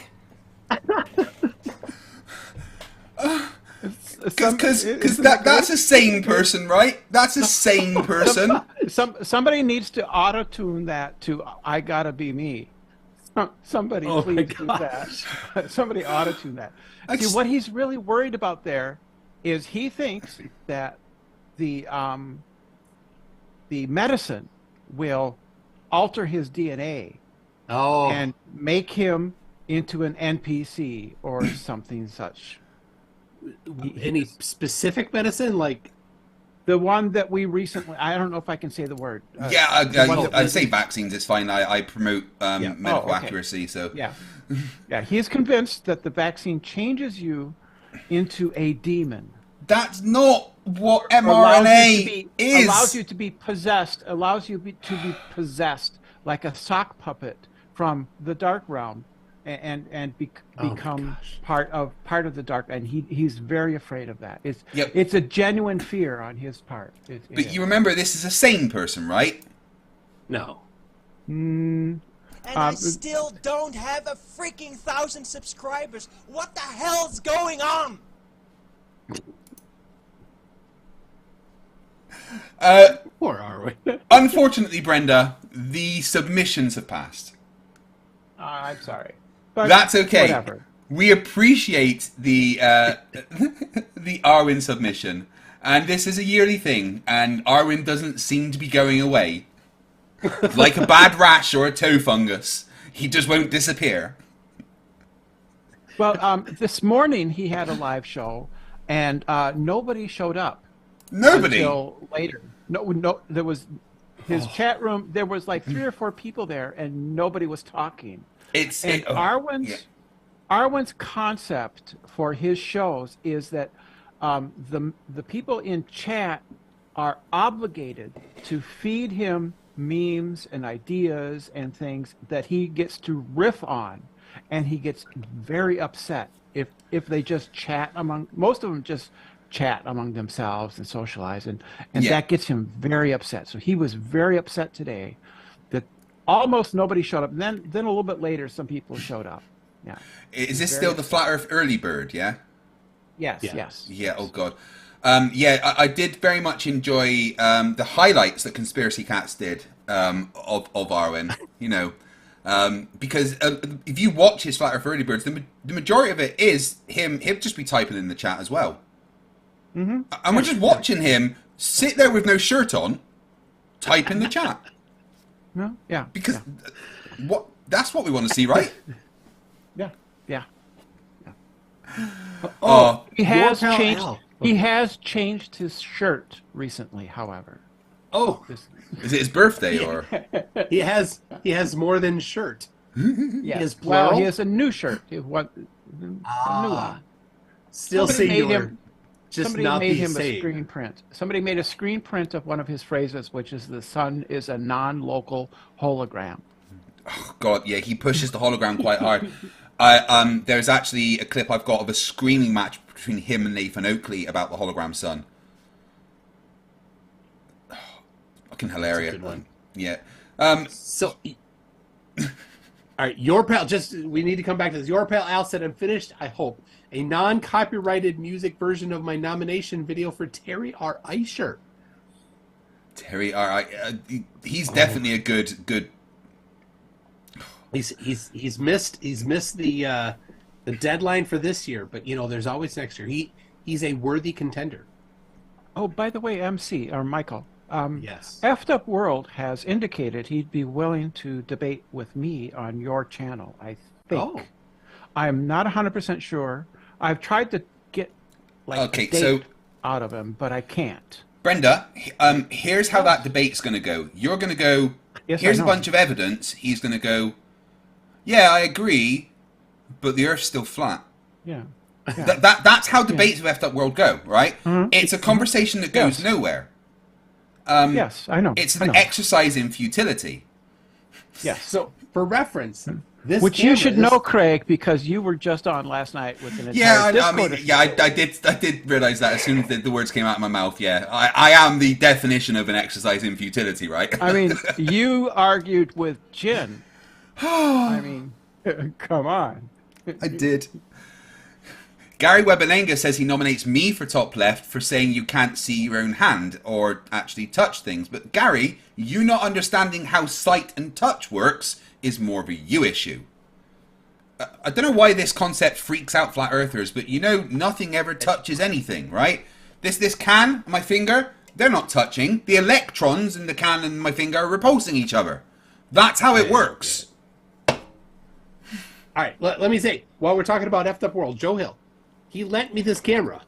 Because that's a sane person, right? That's a sane person. Somebody needs to auto-tune that to "I gotta be me." Somebody please do that. Somebody auto-tune that. See, what he's really worried about there is he thinks that the medicine will alter his DNA and make him into an NPC or something such. Any specific medicine, like the one that we recently, I don't know if I can say the word. I'd say vaccines. It's fine. I promote medical accuracy. So yeah, he's convinced that the vaccine changes you into a demon. That's not what mRNA is. Allows you to be possessed. Allows you to be possessed like a sock puppet from the dark realm, and become part of the dark. And he's very afraid of that. It's a genuine fear on his part. But you remember, this is a sane person, right? No. And I still don't have a freaking 1,000 subscribers. What the hell's going on? Or are we? Unfortunately, Brenda, the submissions have passed. I'm sorry. But that's okay. Whatever. We appreciate the the Arwen submission, and this is a yearly thing, and Arwen doesn't seem to be going away. Like a bad rash or a toe fungus, he just won't disappear. Well, this morning he had a live show, and nobody showed up. Nobody? Until later. No, there was his chat room. There was like 3 or 4 people there, and nobody was talking. Arwen's concept for his shows is that the people in chat are obligated to feed him memes and ideas and things that he gets to riff on, and he gets very upset if they just chat among. Most of them just chat among themselves and socialize, and that gets him very upset. So he was very upset today that almost nobody showed up. And then a little bit later, some people showed up. Yeah. Is this still the Flat Earth early bird? Yeah. Yes. Yes. Yeah. Oh God. I did very much enjoy the highlights that Conspiracy Cats did of Arwen. You know, because if you watch his Flat Earth early birds, the majority of it is him. He'll just be typing in the chat as well. Mm-hmm. And we're just watching him sit there with no shirt on, type in the chat. No, yeah. Because that's what we want to see, right? Yeah. Oh, he has changed. He has changed his shirt recently, however. Oh, is it his birthday or? He has more than shirt. Yeah. He has a new shirt. A new one. Still singular. Somebody made him a screen print. Somebody made a screen print of one of his phrases, which is "the sun is a non-local hologram." Oh God, yeah, he pushes the hologram quite hard. There's actually a clip I've got of a screaming match between him and Nathan Oakley about the hologram sun. Oh, fucking hilarious. That's a good one. Yeah. All right, your pal. We need to come back to this. Your pal Al said, "I'm finished. I hope a non-copyrighted music version of my nomination video for Terry R. Eicher." Terry R. He's definitely a good. He's missed the deadline for this year, but there's always next year. He's a worthy contender. Oh, by the way, MC or Michael, Yes. Effed Up World has indicated he'd be willing to debate with me on your channel, I think. Oh. I'm not 100% sure. I've tried to get like Okay, a date so- out of him, but I can't. Brenda, here's how that debate's going to go. You're going to go, Yes, here's I a know. bunch of evidence. He's going to go, yeah, I agree, but the Earth's still flat. Yeah. That's how debates of Effed Up World go, right? Mhm. It's a conversation that goes Yes. nowhere. Yes, I know. It's I an know. exercise in futility. Yes. So for reference, this Which camera, you should this- know, Craig, because you were just on last night with an entire Yeah, I Discord. mean, yeah, I did realize that as soon as the words came out of my mouth. Yeah, I am the definition of an exercise in futility, right? I mean, you argued with Jin. I mean, come on. I did. Gary Webanenga says he nominates me for top left for saying you can't see your own hand or actually touch things. But Gary, you not understanding how sight and touch works is more of a you issue. I don't know why this concept freaks out flat earthers, but you know nothing ever touches anything, right? This can, my finger, they're not touching. The electrons in the can and my finger are repulsing each other. That's how it works. All right, let me say, while we're talking about Effed Up World, Joe Hill, he lent me this camera.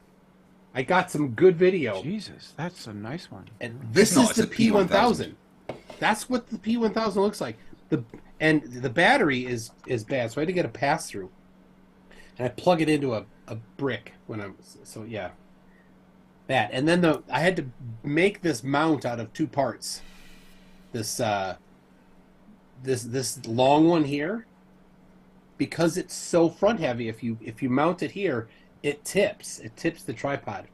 I got some good video. Jesus, that's a nice one. And It's this not, is the it's a P1000. P1000. That's what the P1000 looks like. And the battery is bad, so I had to get a pass-through. And I plug it into a brick when I'm... So, yeah. That. And then I had to make this mount out of two parts. This long one here, because it's so front heavy, if you mount it here, it tips. It tips the tripod.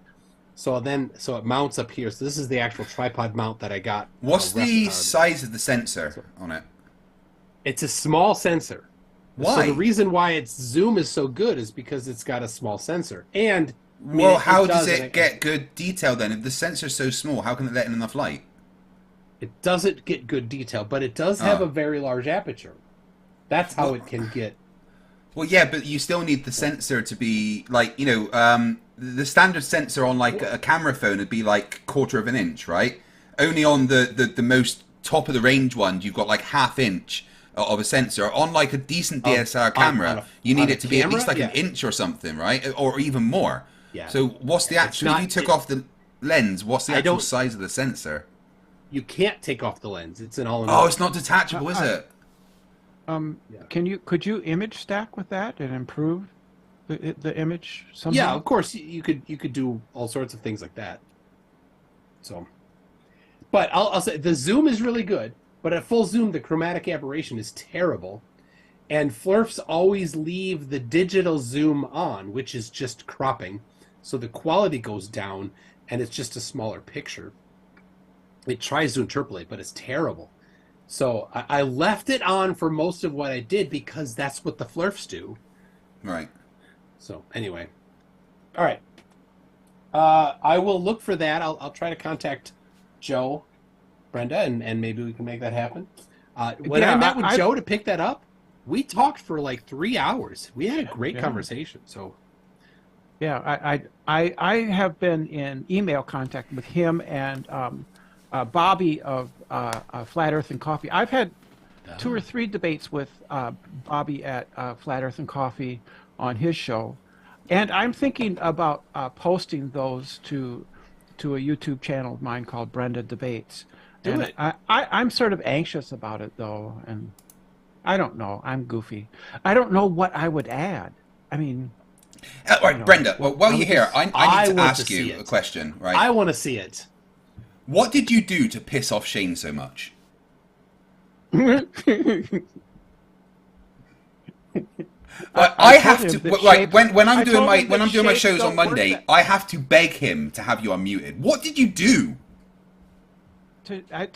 So it mounts up here. So this is the actual tripod mount that I got. What's the size of the sensor on it? It's a small sensor. Why? So the reason why its zoom is so good is because it's got a small sensor. And I mean, Well, how does and it get good detail then? If the sensor's so small, how can it let in enough light? It doesn't get good detail, but it does have Oh. a very large aperture. That's how it can get. Well, yeah, but you still need the sensor to be like, the standard sensor on like a camera phone would be like 1/4 of an inch, right? Only on the most top of the range one, you've got like 1/2 inch of a sensor. On like a decent DSLR camera, you need it to be at least like an inch or something, right? Or even more. Yeah. So what's the actual, if you took off the lens, what's the I actual don't- size of the sensor? You can't take off the lens. It's an all-in-one. Oh, it's not detachable, is it? Could you image stack with that and improve the image somehow? Yeah, of course you could do all sorts of things like that. So, but I'll say the zoom is really good, but at full zoom the chromatic aberration is terrible, and Flerfs always leave the digital zoom on, which is just cropping, so the quality goes down and it's just a smaller picture. It tries to interpolate, but it's terrible. So I left it on for most of what I did because that's what the Flerfs do. Right. So anyway, all right. I will look for that. I'll try to contact Joe, Brenda, and maybe we can make that happen. When Yeah, I met with I- Joe to pick that up, we talked for like 3 hours. We had a great conversation. So Yeah, I have been in email contact with him and Bobby of Flat Earth and Coffee. I've had 2 or 3 debates with Bobby at Flat Earth and Coffee on his show, and I'm thinking about posting those to a YouTube channel of mine called Brenda Debates. Do And it. I'm sort of anxious about it though, and I don't know. I'm goofy. I don't know what I would add. I mean, All right, Brenda, while you're here, I I need to want ask to see you it. a question, right? I want to see it. What did you do to piss off Shane so much? I have told to him that right shapes- when I'm I doing told my him when that I'm doing my shapes shows on don't work Monday, that- I have to beg him to have you unmuted. What did you do? I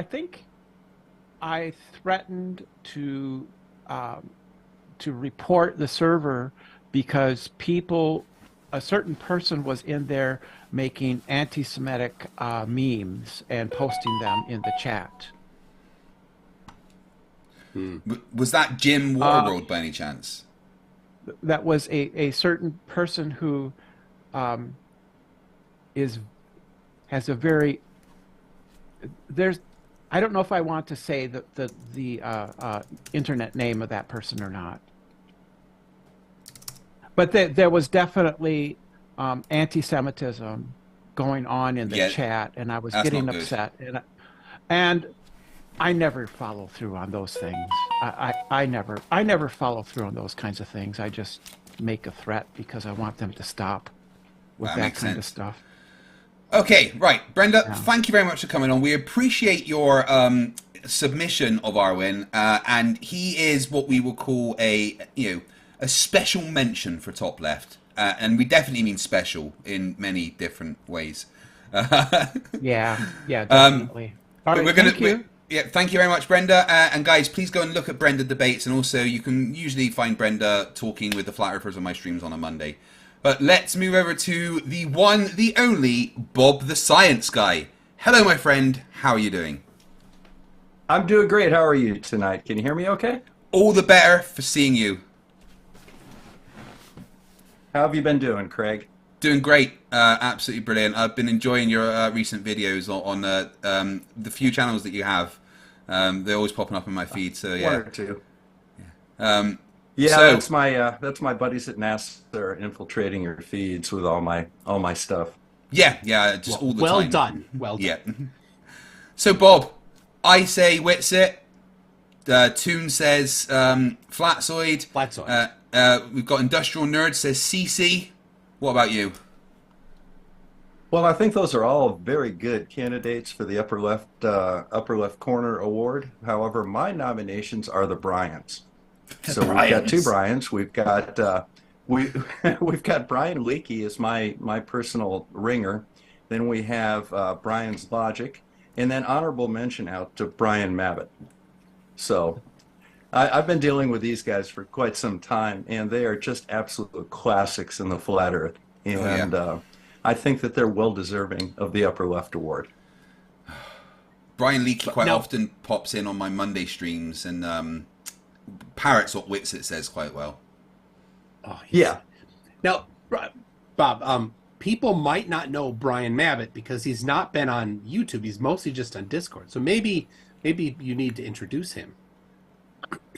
think I threatened to report the server because a certain person was in there making anti-Semitic memes and posting them in the chat. Was that Jim Waterworld by any chance? That was a certain person who is has a very I don't know if I want to say the internet name of that person or not, but there was definitely anti-Semitism going on in the chat, and I was getting upset, and I never follow through on those things. I never follow through on those kinds of things. I just make a threat because I want them to stop with that kind of stuff. Okay, right, Brenda. Thank you very much for coming on. We appreciate your submission of Arwen, and he is what we will call a special mention for Top Left, and we definitely mean special in many different ways. Yeah, definitely. All right, thank you. Thank you very much, Brenda. And guys, please go and look at Brenda Debates, and also you can usually find Brenda talking with the Flat Earthers on my streams on a Monday. But let's move over to the one, the only, Bob the Science Guy. Hello, my friend. How are you doing? I'm doing great. How are you tonight? Can you hear me okay? All the better for seeing you. How have you been doing, Craig? Doing great. Absolutely brilliant. I've been enjoying your recent videos on the few channels that you have. They're always popping up in my feed. So yeah. One or two. Yeah. That's my buddies at NASA infiltrating your feeds with all my stuff. Yeah, just all the time. Well done. Yeah. So Bob, I say Witsit. Toon says Flatzoid. We've got Industrial Nerd says CC. What about you? Well, I think those are all very good candidates for the upper left corner award. However, my nominations are the Bryans. So we've got two Bryans. We've got we've got Brian Leakey as my personal ringer. Then we have Brian's Logic, and then honorable mention out to Brian Mabbott. So I've been dealing with these guys for quite some time, and they are just absolute classics in the flat Earth. And I think that they're well deserving of the upper left award. Brian Leakey quite often pops in on my Monday streams and parrots what Witsit says quite well. Oh, yeah. Now, Bob, people might not know Brian Mabbott because he's not been on YouTube. He's mostly just on Discord. So maybe you need to introduce him.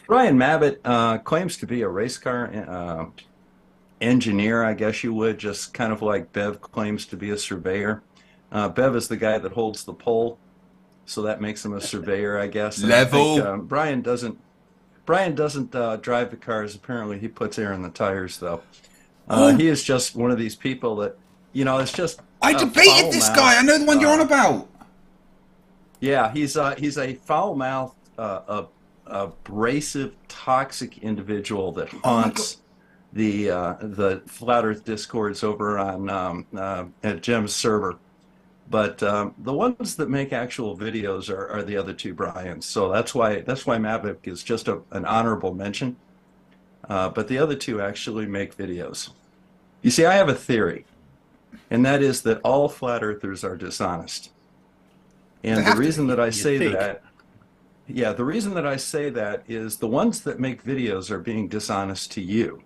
Brian Mabbott claims to be a race car engineer, I guess you would, just kind of like Bev claims to be a surveyor. Bev is the guy that holds the pole, so that makes him a surveyor, I guess. And Level. I think, Brian doesn't drive the cars. Apparently, he puts air in the tires, though. He is just one of these people that, it's just. I debated this guy. I know the one you're on about. Yeah, he's a foul-mouthed, abrasive, toxic individual that haunts the Flat Earth discords over on at Jem's server. But the ones that make actual videos are the other two Bryans. So that's why Mavic is just an honorable mention. But the other two actually make videos. You see, I have a theory, and that is that all flat earthers are dishonest. And the reason that I say that, the reason that I say that is the ones that make videos are being dishonest to you.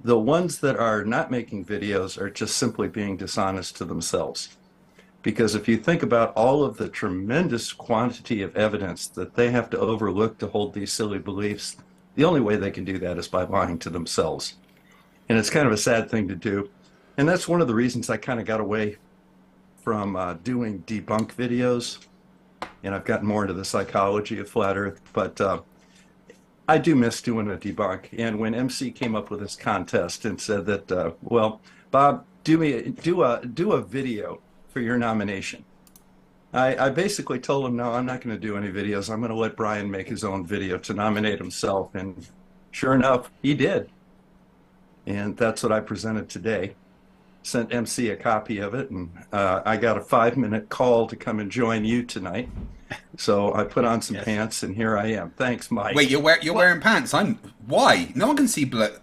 The ones that are not making videos are just simply being dishonest to themselves. Because if you think about all of the tremendous quantity of evidence that they have to overlook to hold these silly beliefs, the only way they can do that is by lying to themselves. And it's kind of a sad thing to do. And that's one of the reasons I kind of got away from doing debunk videos. And I've gotten more into the psychology of flat Earth. But I do miss doing a debunk. And when MC came up with this contest and said that, well, Bob, do a video for your nomination. I basically told him, no, I'm not going to do any videos. I'm going to let Brian make his own video to nominate himself. And sure enough, he did. And that's what I presented today. Sent MC a copy of it, and I got a 5-minute call to come and join you tonight. So I put on some pants, and here I am. Thanks, Mike. Wait, you're wearing pants? Why? No one can see blood.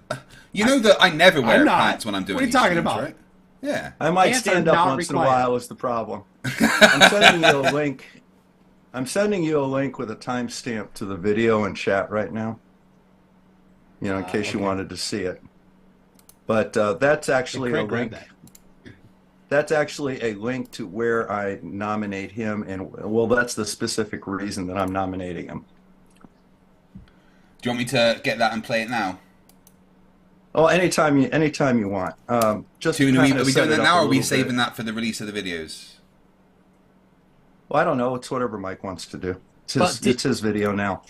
You know that I never wear pants when I'm doing. What are you talking about? Right? Yeah. I might stand up once in a while is the problem. I'm sending you a link. I'm sending you a link with a timestamp to the video in chat right now. In case you wanted to see it. But that's actually a link. That's actually a link to where I nominate him, and well, that's the specific reason that I'm nominating him. Do you want me to get that and play it now? Oh, anytime you want. Just Toon, kind are of we set doing it that up now, a or are we little saving bit. that for the release of the videos? Well, I don't know. It's whatever Mike wants to do. But It's his video now.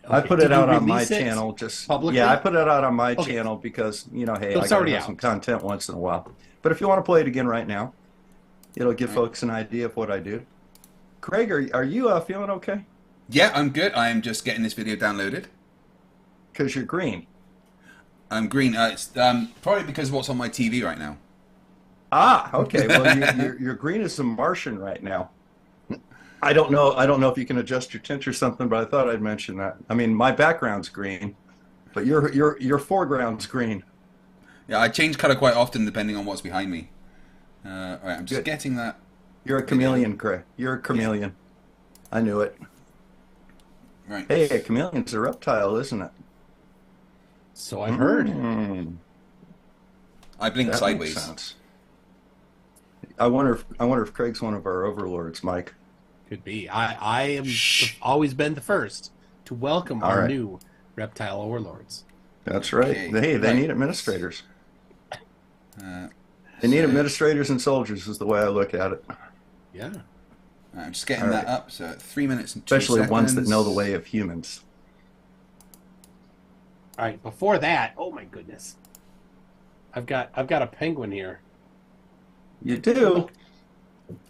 Okay, I put did it you out on my release it channel. Just publicly? yeah, I put it out on my Okay. channel because hey, So I it's gotta already have some out. content once in a while. But if you want to play it again right now, it'll give folks an idea of what I do. Craig, are you feeling okay? Yeah, I'm good. I'm just getting this video downloaded. Because you're green. I'm green. It's probably because of what's on my TV right now. Ah, okay. Well, you're green as a Martian right now. I don't know if you can adjust your tint or something, but I thought I'd mention that. I mean, my background's green, but your foreground's green. Yeah, I change color quite often depending on what's behind me. All right, I'm just Good. getting that. You're a chameleon, Craig. You're a chameleon. I knew it. Right. Hey, a chameleon's a reptile, isn't it? So I've heard. I blink That makes sideways. sense. I wonder if Craig's one of our overlords, Mike. Could be. I am always been the first to welcome All our right. new reptile overlords. That's right. Okay. Hey, they Right. need administrators. Uh, They need administrators and soldiers, is the way I look at it. Yeah. I'm just getting All that right. up. So 3 minutes and 2 Especially seconds. ones that know the way of humans. All right. Before that, oh my goodness, I've got a penguin here. You do.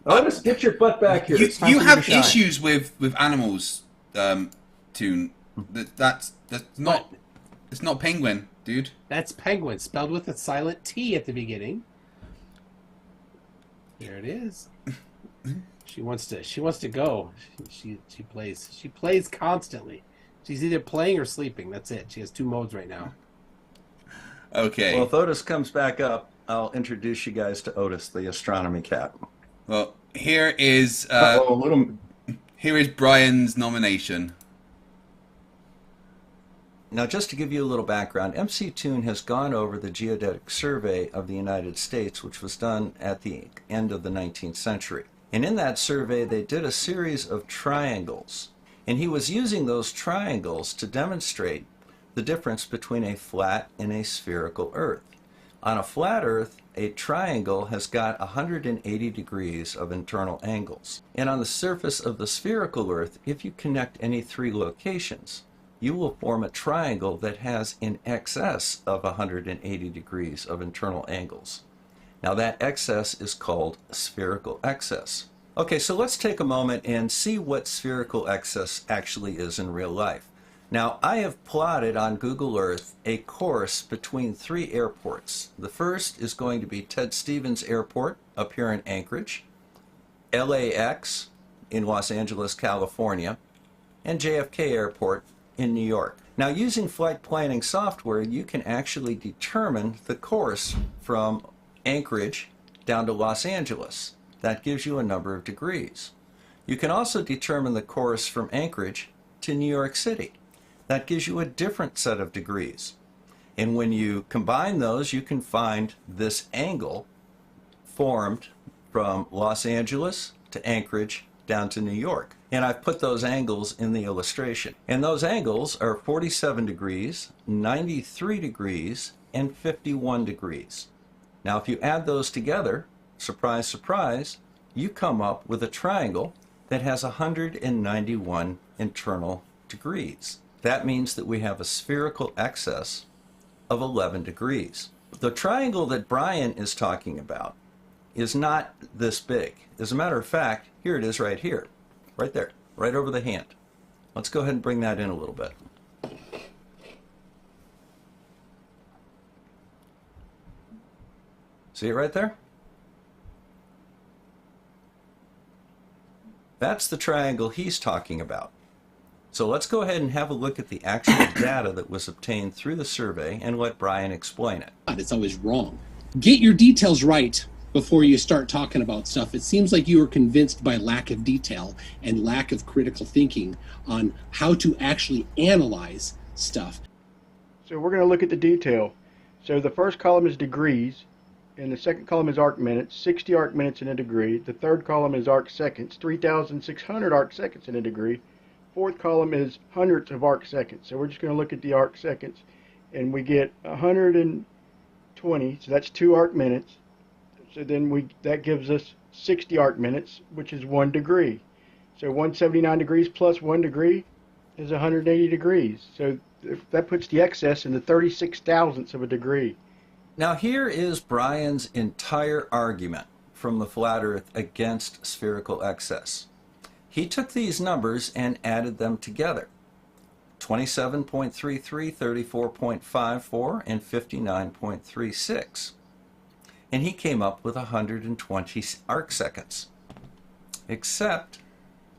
Otis, get your butt back here. You, It's time you for have to shine. issues with animals, Toon. That's not. It's not penguin, dude. That's penguin, spelled with a silent T at the beginning. There it is. She wants to go. She plays constantly. She's either playing or sleeping. That's it. She has 2 modes right now. Okay. Well, if Otis comes back up, I'll introduce you guys to Otis, the astronomy cat. Well, here is little. here is Brian's nomination. Now, just to give you a little background, MCToon has gone over the geodetic survey of the United States, which was done at the end of the 19th century. And in that survey, they did a series of triangles. And he was using those triangles to demonstrate the difference between a flat and a spherical Earth. On a flat Earth, a triangle has got 180 degrees of internal angles. And on the surface of the spherical Earth, if you connect any 3 locations, you will form a triangle that has in excess of 180 degrees of internal angles. Now that excess is called spherical excess. Okay, so let's take a moment and see what spherical excess actually is in real life. Now, I have plotted on Google Earth a course between 3 airports. The first is going to be Ted Stevens Airport up here in Anchorage, LAX in Los Angeles, California, and JFK Airport in New York. Now, using flight planning software, you can actually determine the course from Anchorage down to Los Angeles. That gives you a number of degrees. You can also determine the course from Anchorage to New York City. That gives you a different set of degrees. And when you combine those, you can find this angle formed from Los Angeles to Anchorage down to New York. And I've put those angles in the illustration. And those angles are 47 degrees, 93 degrees, and 51 degrees. Now, if you add those together, surprise, surprise, you come up with a triangle that has 191 internal degrees. That means that we have a spherical excess of 11 degrees. The triangle that Brian is talking about is not this big. As a matter of fact, here it is right here, right there, right over the hand. Let's go ahead and bring that in a little bit. See it right there? That's the triangle he's talking about. So let's go ahead and have a look at the actual data that was obtained through the survey and let Brian explain it. It's always wrong. Get your details right before you start talking about stuff. It seems like you are convinced by lack of detail and lack of critical thinking on how to actually analyze stuff. So we're going to look at the detail. So the first column is degrees, and the second column is arc minutes, 60 arc minutes in a degree. The third column is arc seconds, 3,600 arc seconds in a degree. Fourth column is hundredths of arc seconds. So we're just going to look at the arc seconds, and we get 120, so that's 2 arc minutes. So then that gives us 60 arc minutes, which is 1 degree. So 179 degrees plus 1 degree is 180 degrees. So that puts the excess in the 36 thousandths of a degree. Now here is Brian's entire argument from the flat earth against spherical excess. He took these numbers and added them together. 27.33, 34.54, and 59.36. And he came up with 120 arc seconds. Except,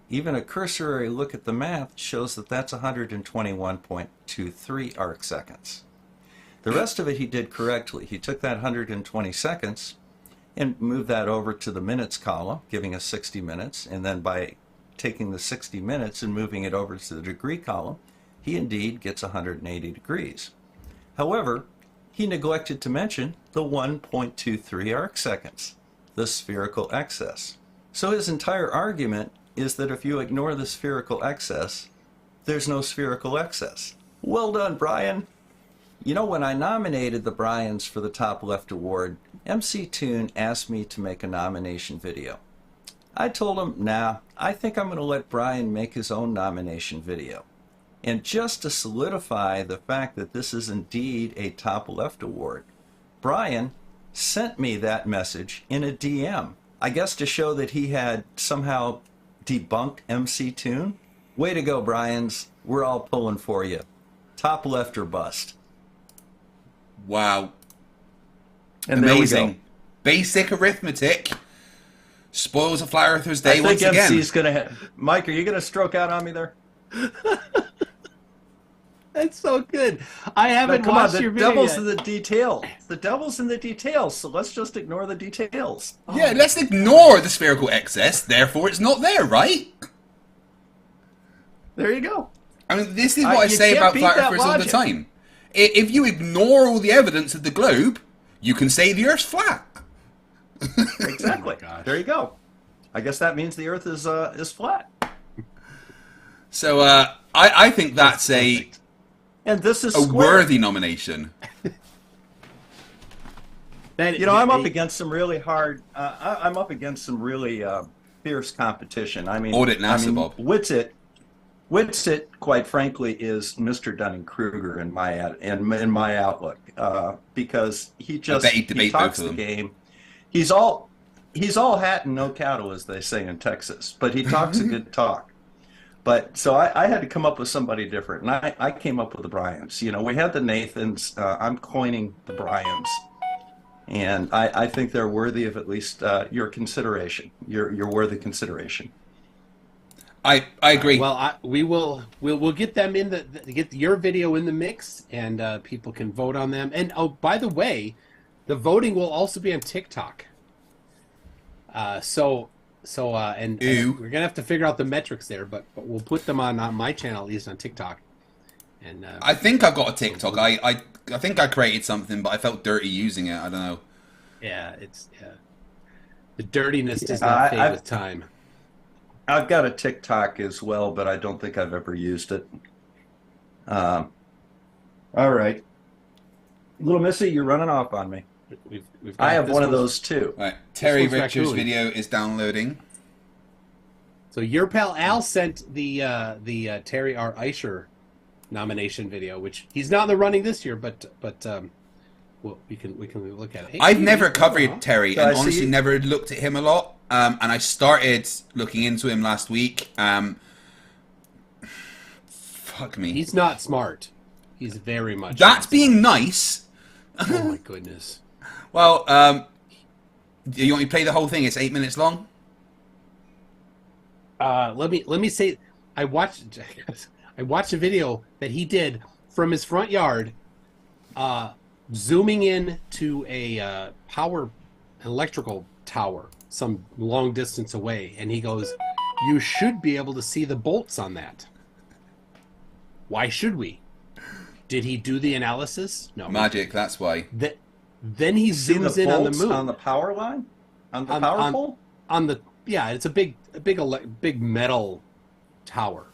even a cursory look at the math shows that that's 121.23 arc seconds. The rest of it he did correctly. He took that 120 seconds and moved that over to the minutes column, giving us 60 minutes, and then by taking the 60 minutes and moving it over to the degree column, he indeed gets 180 degrees. However, he neglected to mention the 1.23 arc seconds, the spherical excess. So his entire argument is that if you ignore the spherical excess, there's no spherical excess. Well done, Brian. You know, when I nominated the Bryans for the Top Left Award, MCToon asked me to make a nomination video. I told him, nah, I think I'm going to let Brian make his own nomination video. And just to solidify the fact that this is indeed a Top Left Award, Brian sent me that message in a DM. I guess to show that he had somehow debunked MCToon. Way to go, Bryans. We're all pulling for you. Top left or bust. Wow. And amazing. Basic arithmetic spoils a Flat Earther's day once again. I think MC's going to Mike, are you going to stroke out on me there? That's so good. I haven't watched your video. The devil's yet. in the details. The devil's in the details, so let's just ignore the details. Yeah, let's ignore the spherical excess, therefore it's not there, right? There you go. I mean, this is what I say about Flat Earthers all the time. If you ignore all the evidence of the globe, you can say the Earth's flat. Exactly. Oh there you go. I guess that means the Earth is flat. So I think that's and this is a worthy nomination. I'm up against some really hard. I'm up against some really fierce competition. I mean, Audit NASA, Bob. Witsit, quite frankly, is Mr. Dunning-Kruger in my outlook, because he talks the game. He's all hat and no cattle, as they say in Texas, but he talks a good talk. But so I had to come up with somebody different, and I came up with the Bryans. You know, we had the Nathans. I'm coining the Bryans, and I think they're worthy of at least your consideration. Your worthy consideration. I agree. Well, we'll get them in get your video in the mix, and people can vote on them. And oh, by the way, the voting will also be on TikTok. And we're gonna have to figure out the metrics there, but we'll put them on my channel, at least on TikTok. And I think I've got a TikTok. I think I created something, but I felt dirty using it. I don't know. Yeah, the dirtiness does not fade with time. I've got a TikTok as well, but I don't think I've ever used it. All right, Little Missy, you're running off on me. I have one of those too. Right. Terry Richards' video is downloading. So your pal Al sent the Terry R. Eicher nomination video, which he's not in the running this year, but well, we can look at it. Hey, I've never covered Terry, and honestly never looked at him a lot. And I started looking into him last week. Fuck me. He's not smart. He's very much. That's being nice. Oh my goodness. Well, do you want me to play the whole thing? It's 8 minutes long. Let me say, I watched a video that he did from his front yard, zooming in to a power electrical tower some long distance away, and he goes, "You should be able to see the bolts on that. Why should we?" Did he do the analysis? No. Magic. That's why. Then he See the zooms in on the bolts moon. on the power line? On the power pole? On the it's a big metal tower.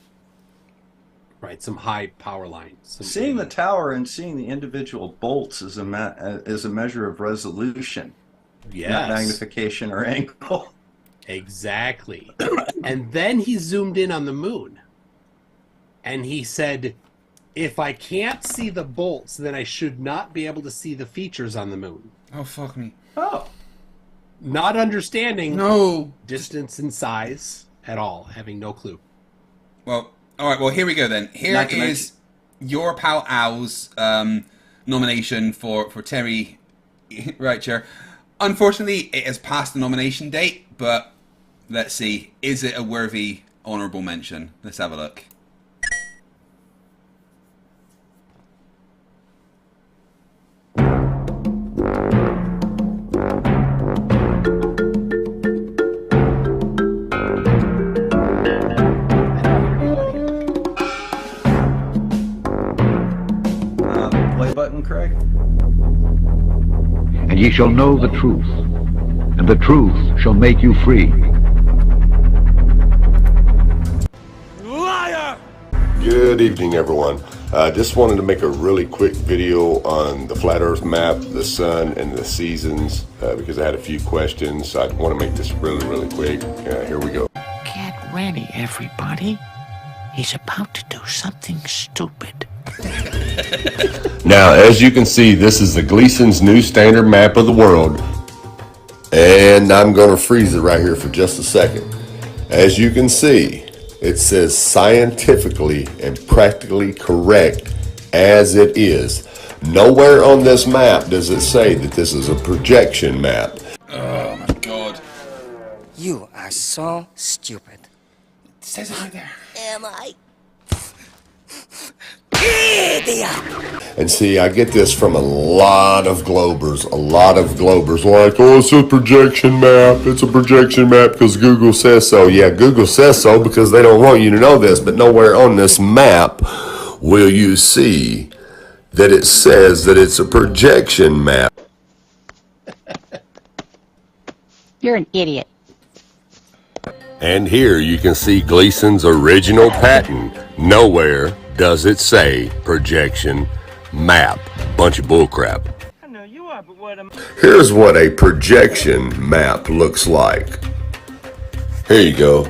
Right, some high power lines. Seeing the tower and seeing the individual bolts is a measure of resolution, not magnification or angle. Exactly. And then he zoomed in on the moon, and he said, "If I can't see the bolts, then I should not be able to see the features on the moon." Oh, fuck me. Oh. Not understanding No. distance and size at all, having no clue. Well, all right. Well, here we go then. Here is your pal Al's nomination for Terry Right Chair. Unfortunately, it has passed the nomination date, but let's see. Is it a worthy honourable mention? Let's have a look. Play button, Craig? And ye shall know the truth, and the truth shall make you free. Liar! Good evening, everyone. I just wanted to make a really quick video on the flat earth map, the sun, and the seasons, because I had a few questions. I want to make this really quick. Here we go. Get ready, everybody. He's about to do something stupid. Now, as you can see, this is the Gleason's new standard map of the world. And I'm going to freeze it right here for just a second. As you can see, it says scientifically and practically correct as it is. Nowhere on this map does it say that this is a projection map. Oh my god. You are so stupid. It says it right there. Am I? Idiot! And see, I get this from a lot of Globers, like, oh, it's a projection map, because Google says so. Yeah, Google says so because they don't want you to know this, but nowhere on this map will you see that it says that it's a projection map. You're an idiot. And here you can see Gleason's original patent. Nowhere does it say projection map. Bunch of bullcrap. I know you are, but what am Here's what a projection map looks like. Here you go.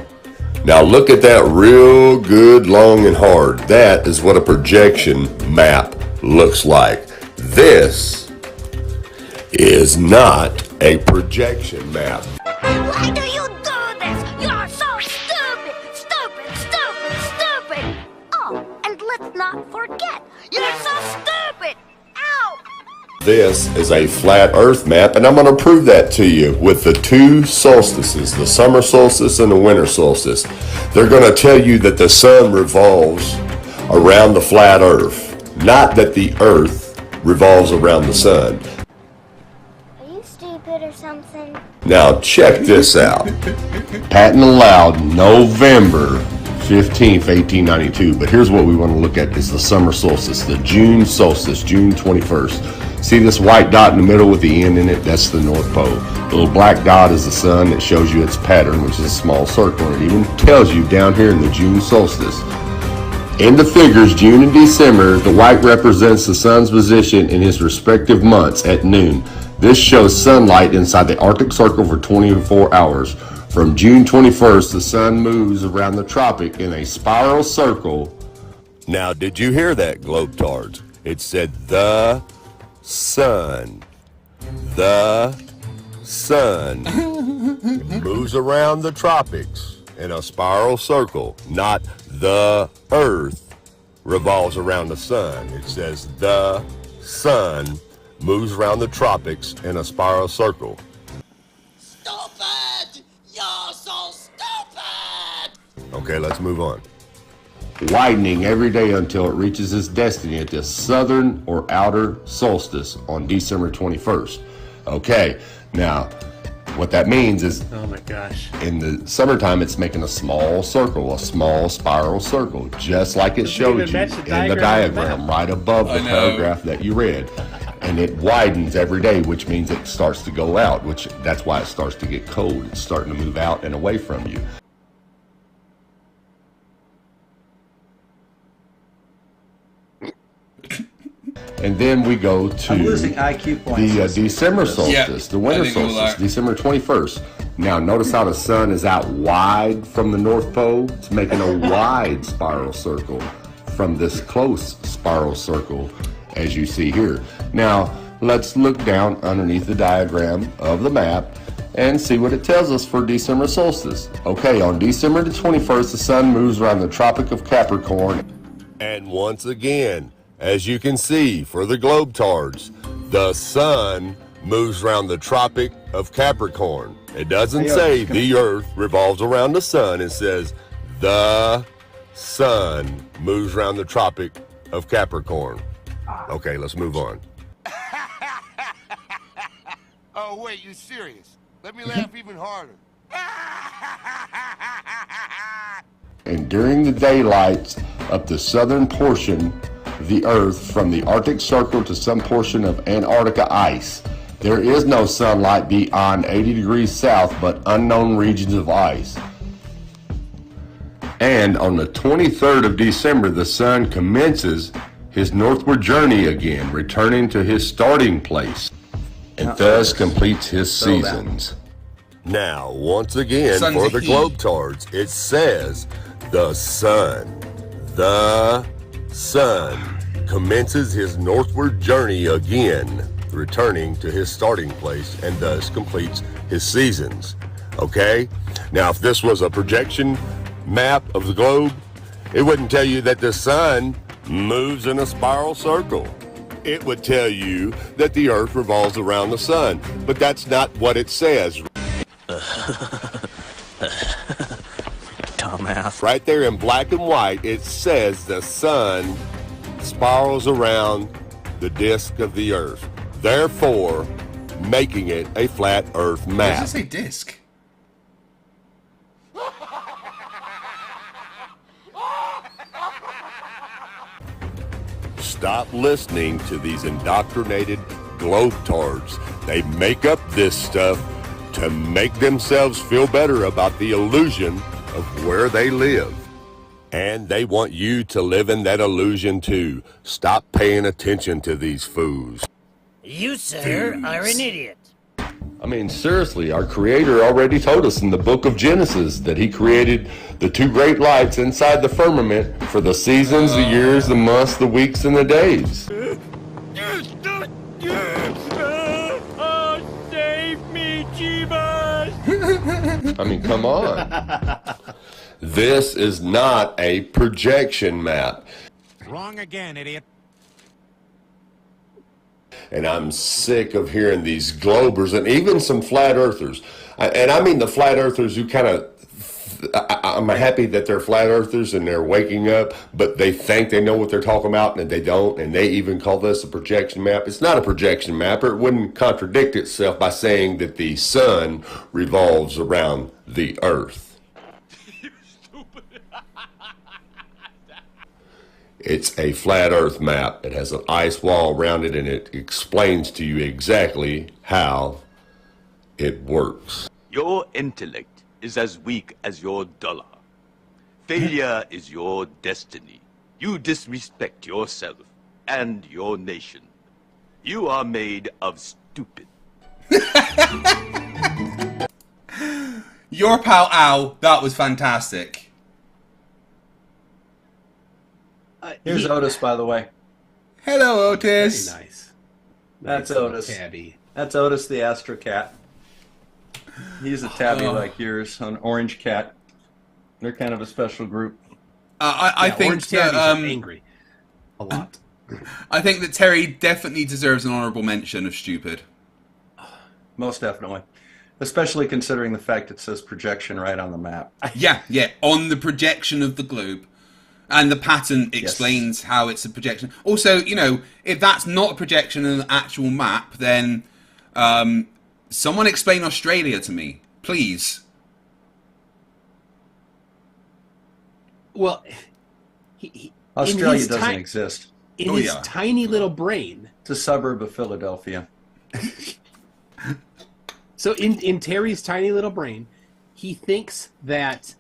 Now look at that real good, long and hard. That is what a projection map looks like. This is not a projection map. Why do you do this? You're so stupid! Stupid! Oh, and let's not forget, you're so stupid! Ow! This is a flat earth map, and I'm going to prove that to you with the two solstices, the summer solstice and the winter solstice. They're going to tell you that the sun revolves around the flat earth, not that the earth revolves around the sun. Are you stupid or something? Now check this out. Patent allowed November 15th, 1892. But here's what we want to look at is the summer solstice, the June solstice, June 21st. See this white dot in the middle with the end in it? That's the North Pole. The little black dot is the sun that shows you its pattern, which is a small circle. And it even tells you down here in the June solstice. In the figures, June and December, the white represents the sun's position in his respective months at noon. This shows sunlight inside the Arctic Circle for 24 hours. From June 21st, the sun moves around the tropic in a spiral circle. Now, did you hear that, Globetards? It said the sun. The sun moves around the tropics in a spiral circle, not the earth revolves around the sun. It says the sun moves around the tropics in a spiral circle. Stupid! You're so stupid! Okay, let's move on. Widening every day until it reaches its destiny at the southern or outer solstice on December 21st. Okay, now what that means is, Oh my gosh. in the summertime, it's making a small circle, a small spiral circle, just like it showed even you match the in the diagram of the diagram right above the I know. paragraph that you read. and it widens every day, which means it starts to go out, that's why it starts to get cold. It's starting to move out and away from you. And then we go to I'm losing IQ points. the December solstice, Yeah, the winter I think we'll solstice, December 21st. Now, notice how the sun is out wide from the North Pole. It's making a wide spiral circle from this close spiral circle, as you see here. Now, let's look down underneath the diagram of the map and see what it tells us for December solstice. Okay, on December the 21st, the sun moves around the Tropic of Capricorn. And once again, as you can see, for the globetards, the sun moves around the Tropic of Capricorn. It doesn't say the Earth revolves around the sun. It says the sun moves around the Tropic of Capricorn. Okay, let's move on. Oh, wait, you serious? Let me laugh even harder. And during the daylights of the southern portion of the Earth, from the Arctic Circle to some portion of Antarctica ice, there is no sunlight beyond 80 degrees south, but unknown regions of ice. And on the 23rd of December, the sun commences his northward journey again, returning to his starting place, and thus completes his seasons. Now, once again, for the globetards, it says the sun commences his northward journey again, returning to his starting place, and thus completes his seasons. Okay? Now, if this was a projection map of the globe, it wouldn't tell you that the sun moves in a spiral circle. It would tell you that the Earth revolves around the sun, but that's not what it says. Dumbass. Right there in black and white, it says the sun spirals around the disk of the Earth, therefore making it a flat Earth Why map. does it say disc? Stop listening to these indoctrinated globetards. They make up this stuff to make themselves feel better about the illusion of where they live. And they want you to live in that illusion too. Stop paying attention to these fools. You, sir, are an idiot. I mean, seriously, our Creator already told us in the book of Genesis that He created the two great lights inside the firmament for the seasons, the years, the months, the weeks, and the days. Oh, save me, Jeebus! I mean, come on. This is not a projection map. Wrong again, idiot. And I'm sick of hearing these globers and even some flat earthers. And I mean the flat earthers who kind of, I'm happy that they're flat earthers and they're waking up, but they think they know what they're talking about and they don't. And they even call this a projection map. It's not a projection map, or it wouldn't contradict itself by saying that the sun revolves around the earth. It's a flat earth map. It has an ice wall around it, and it explains to you exactly how it works. Your intellect is as weak as your dollar. Failure is your destiny. You disrespect yourself and your nation. You are made of stupid. Your pal Al, that was fantastic. Here's Otis, by the way. Hello, Otis. Very nice. That's Nice little Otis. tabby. That's Otis the Astro Cat. He's a tabby like yours, an orange cat. They're kind of a special group. I think orange that tabbies are angry a lot. I think that Terry definitely deserves an honourable mention of stupid. Most definitely. Especially considering the fact it says projection right on the map. Yeah, on the projection of the globe. And the pattern explains how it's a projection. Also, you know, if that's not a projection in an actual map, then someone explain Australia to me, please. Well, Australia doesn't exist. In his tiny little brain, It's a suburb of Philadelphia. So in Terry's tiny little brain, he thinks that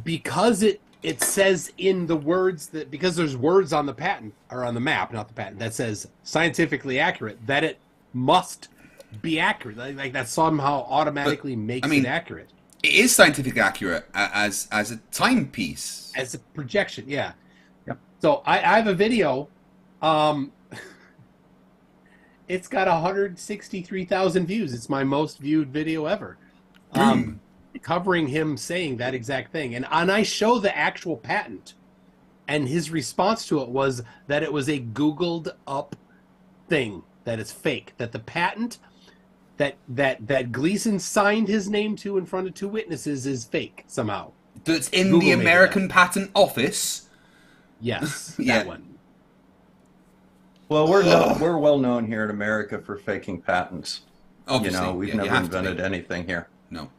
because it says in the words that, because there's words on the patent, or on the map, not the patent, that says scientifically accurate, that it must be accurate. Like that somehow automatically makes it accurate. It is scientifically accurate as a timepiece. As a projection, yeah. Yep. So I have a video. It's got 163,000 views. It's my most viewed video ever. Covering him saying that exact thing. And I show the actual patent. And his response to it was that it was a Googled up thing. That it's fake. That the patent that Gleason signed his name to in front of 2 witnesses is fake somehow. That's in Google the American Patent Office? Yes, yeah. That one. Well, we're well known here in America for faking patents. Obviously, we've never invented anything here. No,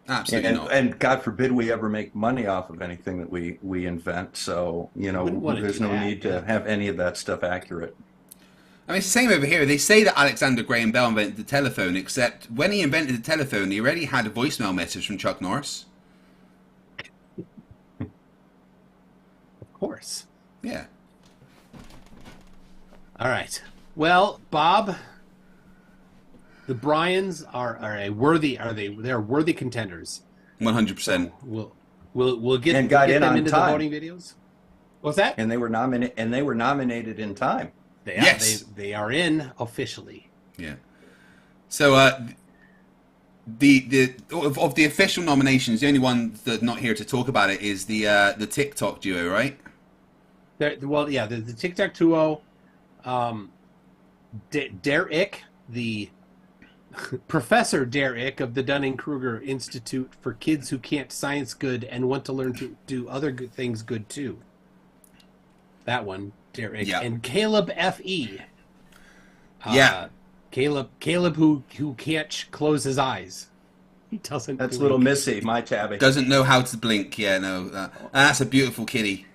absolutely not. And God forbid we ever make money off of anything that we invent. So there's no need to have any of that stuff accurate. I mean, it's the same over here. They say that Alexander Graham Bell invented the telephone, except when he invented the telephone, he already had a voicemail message from Chuck Norris. Of course. Yeah. All right. Well, Bob, the Bryans they're worthy contenders. 100%. We'll get and got get in them on into time. the voting videos. What's that? And they were nominated in time. They are in officially. Yeah. So the of the official nominations, the only one that's not here to talk about it is the TikTok duo, right? The TikTok duo. Derek, the Professor Derek of the Dunning-Kruger Institute for Kids Who Can't Science Good and Want to Learn to Do Other Good Things Good Too. That one, Derek. Yeah. And Caleb F.E. Yeah. Caleb who can't close his eyes. He doesn't. That's little Missy, my tabby. Doesn't know how to blink. Yeah, no. That's a beautiful kitty.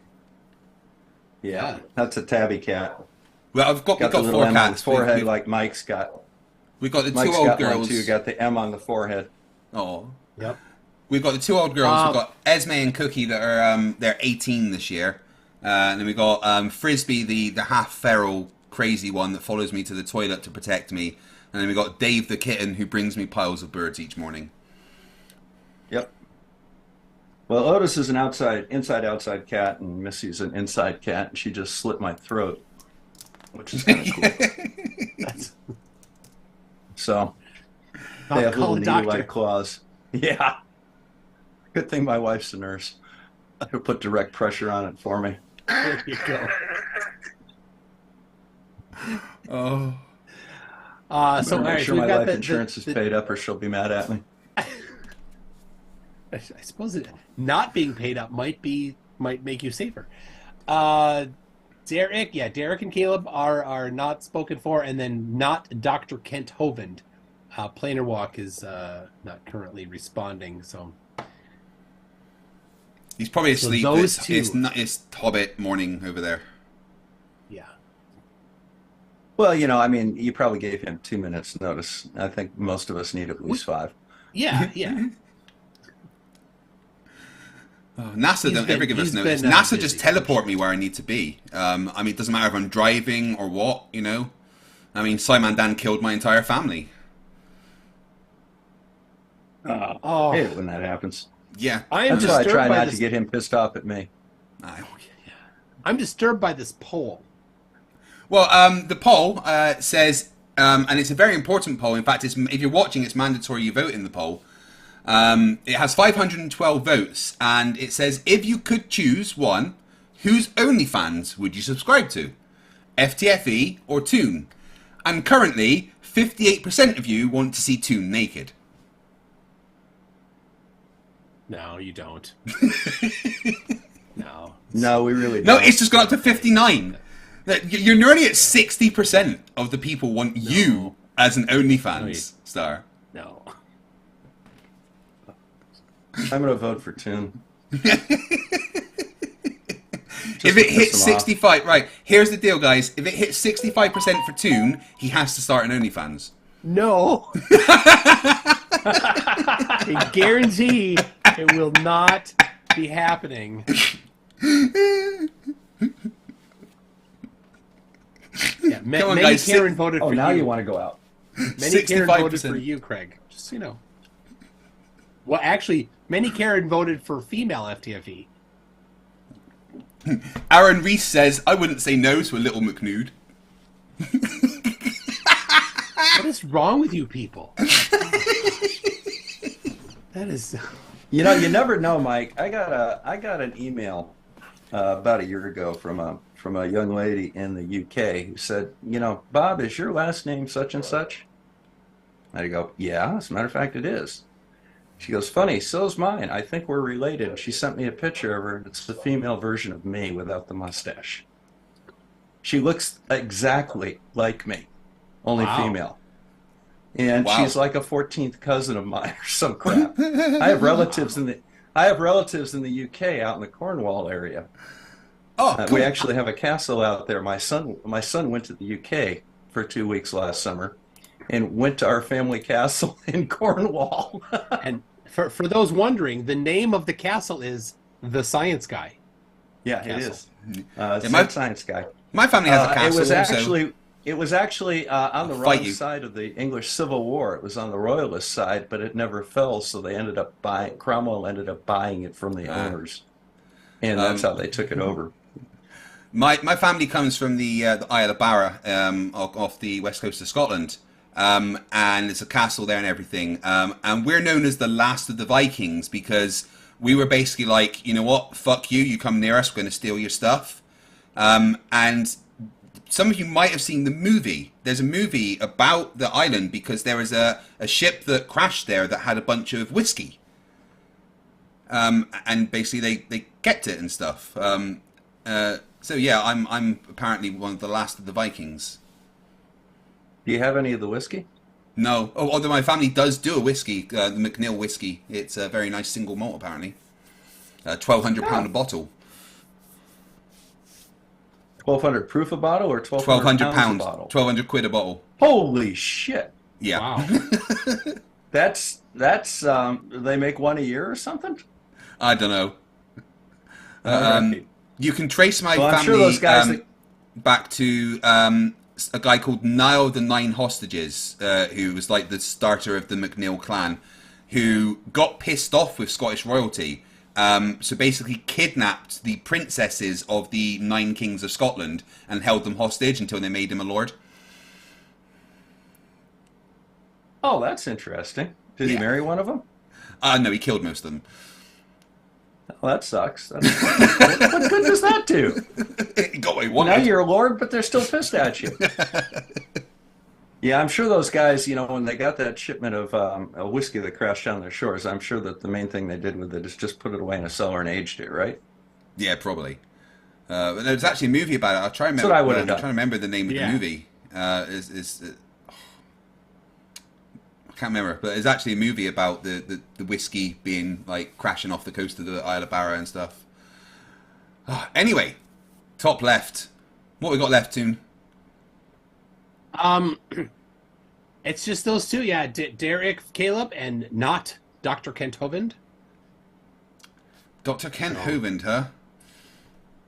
Yeah, that's a tabby cat. Well, we've got 4 M cats. on the forehead like Mike's got. We've got the Mike's 2 old got girls. One too, got the M on the forehead. Oh. Yep. We've got the 2 old girls. We've got Esme and Cookie that are they're 18 this year. And then we've got Frisbee, the half feral crazy one that follows me to the toilet to protect me. And then we've got Dave the kitten who brings me piles of birds each morning. Yep. Well, Otis is an inside-outside cat, and Missy's an inside cat, and she just slit my throat, which is kind of cool. So, they have little needle-like claws. Yeah. Good thing my wife's a nurse. She'll put direct pressure on it for me. There you go. So make sure my life insurance is paid up, or she'll be mad at me. I suppose not being paid up might make you safer. Derek and Caleb are not spoken for, and then not Dr. Kent Hovind. Plainer Walk is not currently responding, so he's probably asleep. So those two. It's Hobbit morning over there. Yeah. Well, you probably gave him 2 minutes notice. I think most of us need at least 5. Yeah. NASA don't ever give us notice. NASA just teleport me where I need to be. It doesn't matter if I'm driving or what, Simon Dan killed my entire family. I hate it when that happens. Yeah. That's why I try not to get him pissed off at me. I'm disturbed by this poll. Well, the poll says, and it's a very important poll. In fact, if you're watching, it's mandatory you vote in the poll. It has 512 votes, and it says, if you could choose one, whose OnlyFans would you subscribe to? FTFE or Toon? And currently, 58% of you want to see Toon naked. No, you don't. No. No, we really don't. No, it's just gone up to 59. You're nearly at 60% of the people want you as an OnlyFans star. No. I'm going to vote for Toon. If it hits 65, right, here's the deal, guys. If it hits 65% for Toon, he has to start an OnlyFans. No. I guarantee it will not be happening. Yeah, Come on, many guys, Karen voted for now you. you want to go out. Many Karen voted for you, Craig. Just so you know. Well, actually, many Karen voted for female FTFE. Aaron Reese says, I wouldn't say no to a little McNude. What is wrong with you people? That is... You know, you never know, Mike. I got an email about a year ago from a young lady in the UK who said, you know, Bob, is your last name such and such? I go, yeah, as a matter of fact, it is. She goes, funny, so's mine. I think we're related. She sent me a picture of her. It's the female version of me without the mustache. She looks exactly like me, only female. And she's like a 14th cousin of mine or some crap. I have relatives in the UK out in the Cornwall area. Oh, cool. We actually have a castle out there. My son went to the UK for 2 weeks last summer and went to our family castle in Cornwall. And for those wondering, the name of the castle is the Science Guy. Yeah, Castle. it is. It's my science guy. My family has a castle. It was actually on the wrong side of the English Civil War. It was on the Royalist side, but it never fell. So they ended up Cromwell ended up buying it from the owners, and that's how they took it over. My family comes from the Isle of Barra, off the west coast of Scotland, and it's a castle there and everything. And we're known as the last of the Vikings because we were basically like, you know what, fuck you, you come near us, we're going to steal your stuff. And some of you might have seen the movie. There's a movie about the island because there was a ship that crashed there that had a bunch of whiskey. And basically they kept it and stuff. So yeah, I'm apparently one of the last of the Vikings. Do you have any of the whiskey? No. Oh, although my family does do a whiskey, the McNeil whiskey. It's a very nice single malt, apparently. £1,200 a bottle. 1,200 proof a bottle or 1,200 pounds a bottle? 1,200 quid a bottle. Holy shit! Yeah. Wow. that's they make one a year or something? I don't know. You can trace my I'm family sure those guys back to a guy called Niall the Nine Hostages, who was like the starter of the McNeil clan, who got pissed off with Scottish royalty. So basically kidnapped the princesses of the 9 kings of Scotland and held them hostage until they made him a lord. Oh, that's interesting. Did he marry one of them? No, he killed most of them. Oh, that sucks. What good does that do? He got what he wanted. Now you're a lord, but they're still pissed at you. Yeah, I'm sure those guys, you know, when they got that shipment of a whiskey that crashed down their shores, I'm sure that the main thing they did with it is just put it away in a cellar and aged it, right? Yeah, probably. But there's actually a movie about it. I'll try and That's what I would have I'm done. trying to remember the name of the movie. I can't remember, but there's actually a movie about the whiskey being like crashing off the coast of the Isle of Barra and stuff. Anyway, top left. What we got left, Toon? It's just those two, yeah. Derek Caleb and not Dr. Kent Hovind. Dr. Kent Hovind, huh?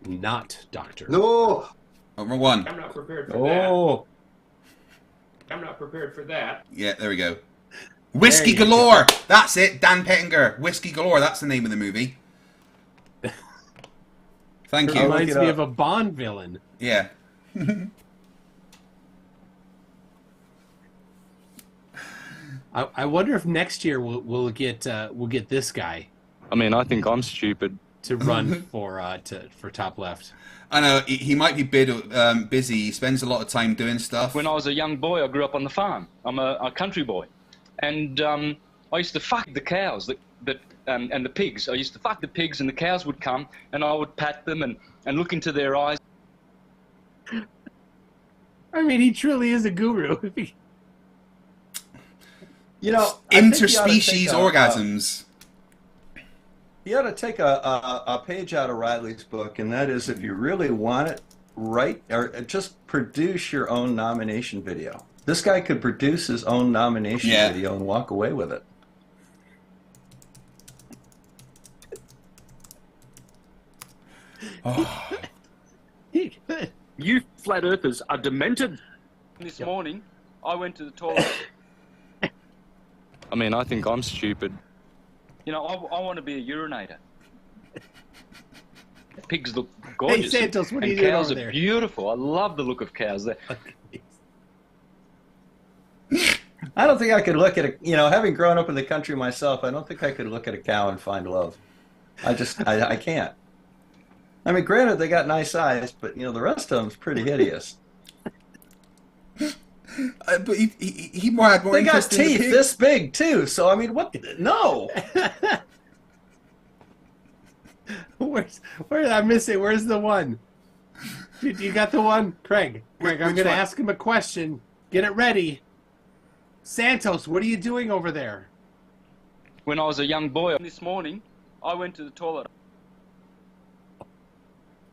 Not Doctor. No. Oh, wrong one. I'm not prepared for that. I'm not prepared for that. Yeah, there we go. Whiskey Galore. That's it. Dan Pettinger. Whiskey Galore. That's the name of the movie. Thank you. Reminds me of a Bond villain. Yeah. I wonder if next year we'll get this guy. I mean, I think I'm stupid to run for top left. I know he might be busy. He spends a lot of time doing stuff. When I was a young boy, I grew up on the farm. I'm a country boy, and I used to fuck the cows and the pigs. I used to fuck the pigs, and the cows would come, and I would pat them and look into their eyes. I mean, he truly is a guru. You know, interspecies orgasms. You ought to take a page out of Riley's book, and that is, if you really want it, write or just produce your own nomination video. This guy could produce his own nomination video and walk away with it. Oh. You flat earthers are demented. This morning, I went to the toilet. I mean, I think I'm stupid. You know, I want to be a urinator. Pigs look gorgeous. Hey, Santos, what are you and doing cows over are there? beautiful. I love the look of cows there. I don't think I could look at a, having grown up in the country myself, I don't think I could look at a cow and find love. I can't. I mean, granted, they got nice eyes, but, the rest of them's pretty hideous. But he more had more They got interest in the teeth pig. this big, too, so, I mean, what? No! I'm missing. Where's the one? You got the one? Craig, I'm going to ask him a question. Get it ready. Santos, what are you doing over there? When I was a young boy this morning, I went to the toilet.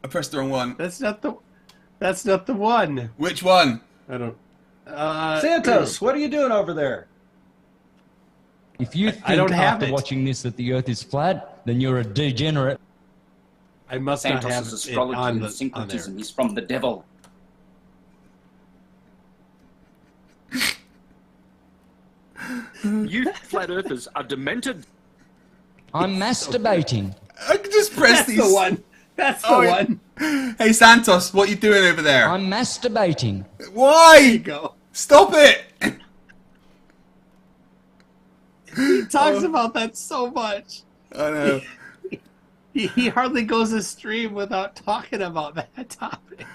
I pressed the wrong one. That's not the one. Which one? I don't. Santos, what are you doing over there? If you think I don't have after it. watching this that the Earth is flat, then you're a degenerate. I must not have Santos' it astrology on and the, on there. syncretism is from the devil. You flat earthers are demented. I'm masturbating. I can just press That's these. the one. That's the one. Hey, Santos, what you doing over there? I'm masturbating. Why? There you go. Stop it! He talks about that so much. I know. He hardly goes a stream without talking about that topic.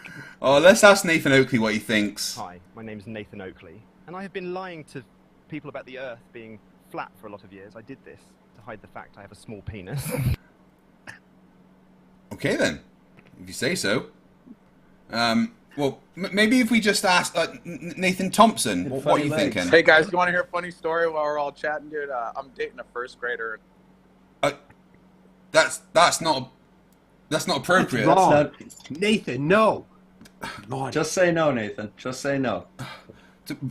Oh, let's ask Nathan Oakley what he thinks. Hi, my name is Nathan Oakley, and I have been lying to people about the Earth being flat for a lot of years. I did this to hide the fact I have a small penis. Okay then, if you say so. Well, maybe if we just ask Nathan Thompson, what are you thinking? Hey guys, you want to hear a funny story while we're all chatting, dude? I'm dating a first grader. That's not appropriate. That's wrong. Nathan, no. Just say no, Nathan. Just say no.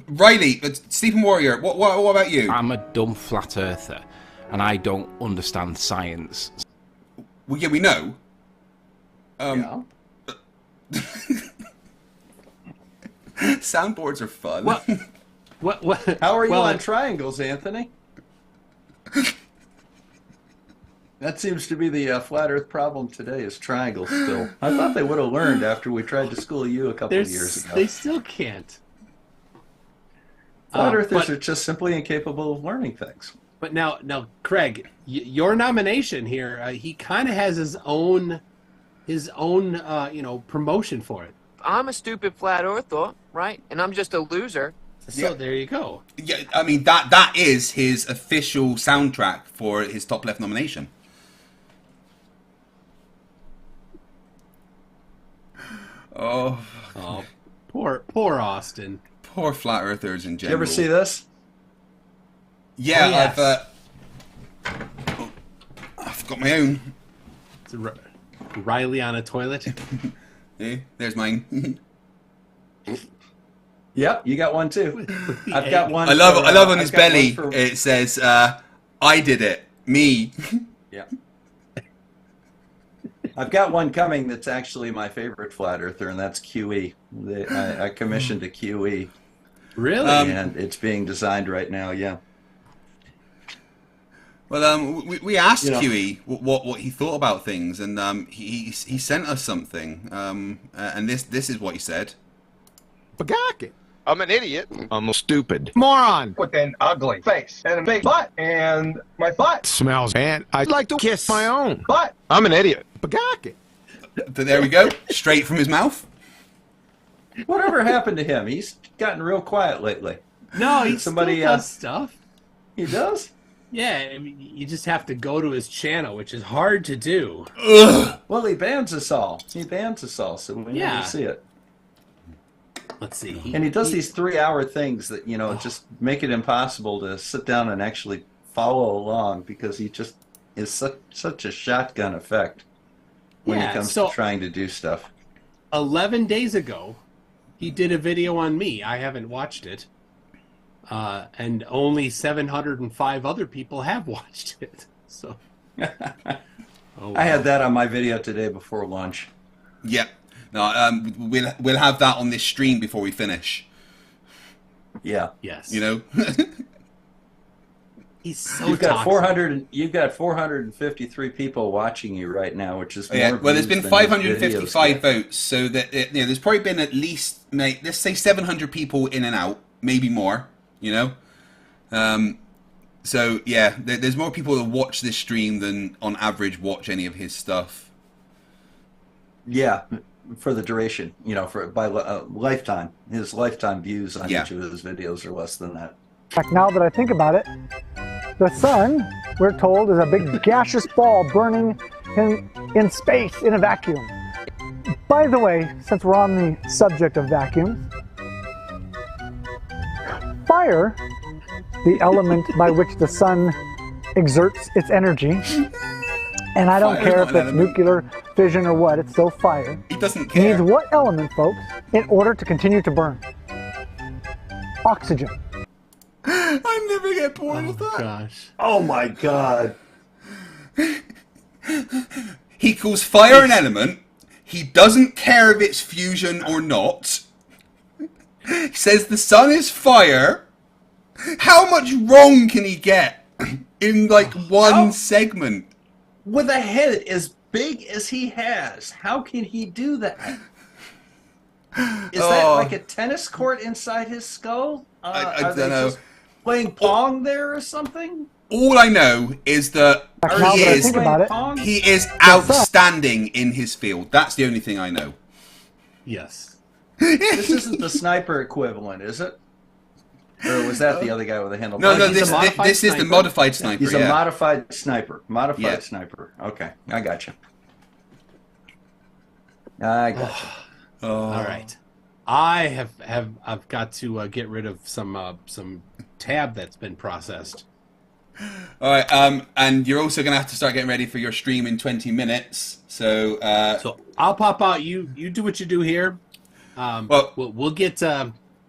Riley, Stephen Warrior, what about you? I'm a dumb flat earther, and I don't understand science. Well, yeah, we know. Yeah. Soundboards are fun. What? How are you well, on triangles, Anthony? That seems to be the flat Earth problem today, is triangles still. I thought they would have learned after we tried to school you a couple of years ago. They still can't. Flat Earthers are just simply incapable of learning things. But now, Craig, your nomination here, he kind of has his own, promotion for it. I'm a stupid flat earther, right? And I'm just a loser. So there you go. Yeah, I mean that is his official soundtrack for his top left nomination. Oh, poor Austin. Poor flat earthers in Did you general. ever see this? Yeah, Oh, yes. I've got my own. It's Riley on a toilet. Yeah, there's mine. Yep, you got one too. I've got one. I love on I've his got belly. one for- It says, "I did it, me." Yeah. I've got one coming that's actually my favorite flat earther, and that's QE. I commissioned a QE. Really? And it's being designed right now, yeah. Well, we asked QE what he thought about things, and he sent us something, and this is what he said. Bagaki. I'm an idiot. I'm stupid. Moron. With an ugly face and a big butt. And my butt Smells. And I'd like to kiss my own. butt. I'm an idiot. Bagaki. But there we go, straight from his mouth. Whatever happened to him? He's gotten real quiet lately. No, he Somebody, still does stuff. He does? Yeah, I mean, you just have to go to his channel, which is hard to do. Ugh. Well, he bans us all. He bans us all, so we never see it. Let's see. And he does these 3-hour things that, just make it impossible to sit down and actually follow along because he just is such a shotgun effect when it comes to trying to do stuff. 11 days ago, he did a video on me. I haven't watched it. And only 705 other people have watched it. So, I had that on my video today before lunch. Yep. No, we'll have that on this stream before we finish. Yeah. Yes. You know. He's so you've got toxic. 400. You've got 453 people watching you right now, which is more well, there's been views than 555 votes, so that there's probably been at least, let's say 700 people in and out, maybe more. You know. So yeah, there's more people that watch this stream than on average watch any of his stuff. Yeah, for the duration, you know, by lifetime, his lifetime views on each of his videos are less than that. Now that I think about it, the sun, we're told, is a big gaseous ball burning in space in a vacuum. By the way, since we're on the subject of vacuums, fire, the element by which the sun exerts its energy, and I don't care if it's nuclear fission or what, it's still fire. He doesn't care. Needs what element, folks, in order to continue to burn? Oxygen. I never get bored of that. Gosh. Oh my god. He calls fire an element. He doesn't care if it's fusion or not. He says the sun is fire. How much wrong can he get in like one segment? With a head as big as he has, how can he do that? Is that like a tennis court inside his skull? I don't know. Just playing Pong there or something? All I know is that he is outstanding in his field. That's the only thing I know. Yes. This isn't the sniper equivalent, is it? Or was that the other guy with a handle? No, this is the modified sniper. He's a modified sniper. Modified sniper. Okay, I got you. I got you. All right. I've got to get rid of some tab that's been processed. All right. And you're also gonna have to start getting ready for your stream in 20 minutes. So I'll pop out. You do what you do here. We'll get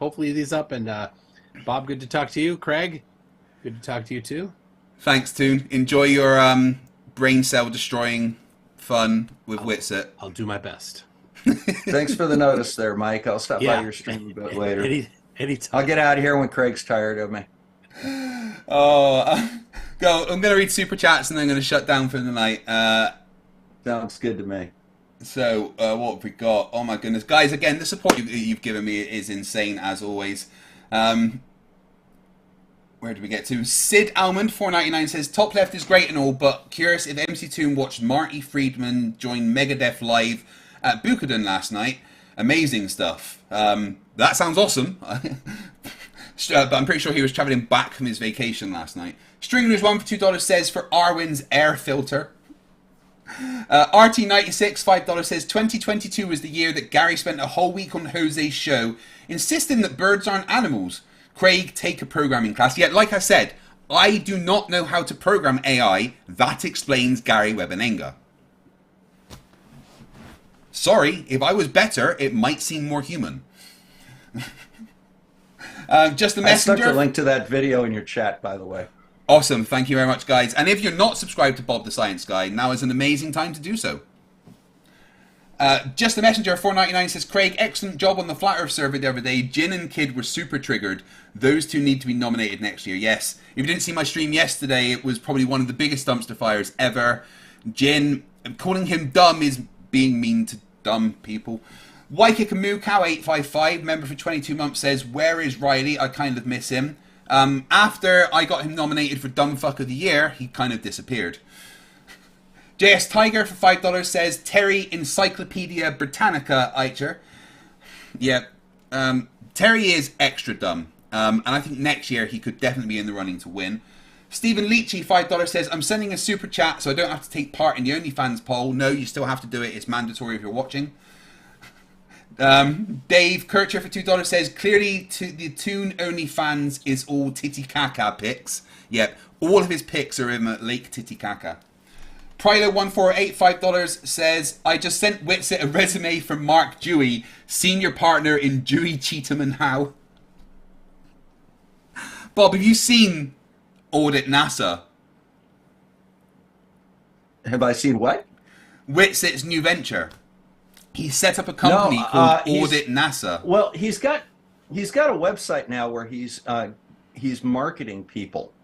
hopefully these up. And Bob, good to talk to you. Craig, good to talk to you too. Thanks, Toon. Enjoy your brain cell destroying fun with Witsit. I'll do my best. Thanks for the notice there, Mike. I'll stop by your stream a bit later. Anytime. I'll get out of here when Craig's tired of me. I'm going to read super chats and then I'm going to shut down for the night. Sounds good to me. So, what have we got? Oh my goodness. Guys, again, the support you've given me is insane, as always. Where do we get to? Sid Almond, 4.99 says, Top Left is great and all, but curious if MCToon watched Marty Friedman join Megadeth live at Buchanan last night. Amazing stuff. That sounds awesome. But I'm pretty sure he was traveling back from his vacation last night. Stringers 1 for $2 says, for Arwen's air filter. RT96, $5 says, 2022 was the year that Gary spent a whole week on Jose's show insisting that birds aren't animals. Craig, take a programming class. Yet, like I said, I do not know how to program AI. That explains Gary Webenenga. Sorry, if I was better, it might seem more human. Just the messenger. I stuck the link to that video in your chat, by the way. Awesome. Thank you very much, guys. And if you're not subscribed to Bob the Science Guy, now is an amazing time to do so. Just the messenger, 4.99 says, Craig, excellent job on the Flat Earth survey the other day. Jin and Kid were super triggered. Those two need to be nominated next year. Yes. If you didn't see my stream yesterday, it was probably one of the biggest dumpster fires ever. Jin, calling him dumb is being mean to dumb people. Waikikamu Cow 855, member for 22 months, says, where is Riley? I kind of miss him. After I got him nominated for Dumb Fuck of the Year, he kind of disappeared. JS Tiger for $5 says, Terry Encyclopedia Britannica Eicher. Yeah, Terry is extra dumb. And I think next year he could definitely be in the running to win. Stephen Leachy, $5 says, I'm sending a super chat so I don't have to take part in the OnlyFans poll. No, you still have to do it. It's mandatory if you're watching. Dave Kircher for $2 says, clearly the Toon OnlyFans is all Titicaca pics. Yep, all of his pics are in Lake Titicaca. Prilo148, $5 says, I just sent Witsit a resume from Mark Dewey, senior partner in Dewey, Cheatham and Howe. Bob, have you seen Audit NASA? Have I seen what? Witsit's new venture. He set up a company called Audit NASA. Well, he's got a website now where he's marketing people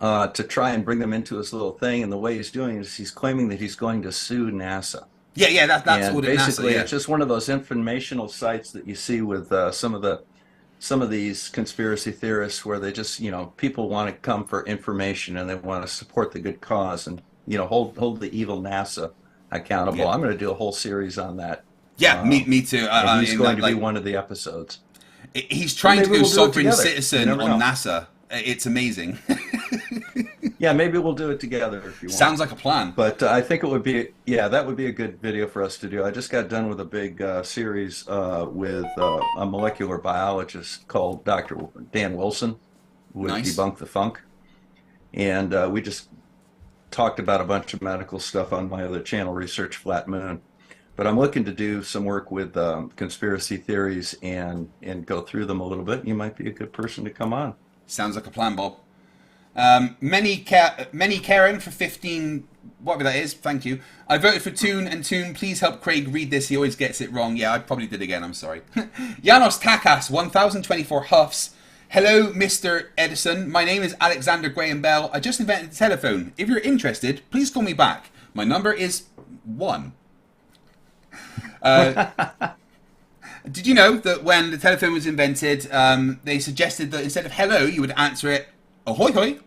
to try and bring them into his little thing. And the way he's doing it is he's claiming that he's going to sue NASA. Yeah, that's and Audit basically NASA. Yeah. It's just one of those informational sites that you see with some of these conspiracy theorists where they just, people want to come for information and they want to support the good cause and, hold the evil NASA accountable. Yeah. I'm going to do a whole series on that. Yeah, me too. And he's going to be one of the episodes. He's trying to go sovereign citizen on know. NASA. It's amazing. Yeah, maybe we'll do it together if you want. Sounds like a plan. But I think it would be, that would be a good video for us to do. I just got done with a big series with a molecular biologist called Dr. Dan Wilson with Nice. Debunk the Funk. And we just talked about a bunch of medical stuff on my other channel, Research Flat Moon. But I'm looking to do some work with conspiracy theories and go through them a little bit. You might be a good person to come on. Sounds like a plan, Bob. Many Karen for 15, whatever that is, thank you. I voted for Toon, and Toon, please help Craig read this. He always gets it wrong. Yeah, I probably did again, I'm sorry. Janos Takas, 1024 Huffs. Hello, Mr. Edison. My name is Alexander Graham Bell. I just invented the telephone. If you're interested, please call me back. My number is 1. Did you know that when the telephone was invented, they suggested that instead of hello, you would answer it ahoy hoy?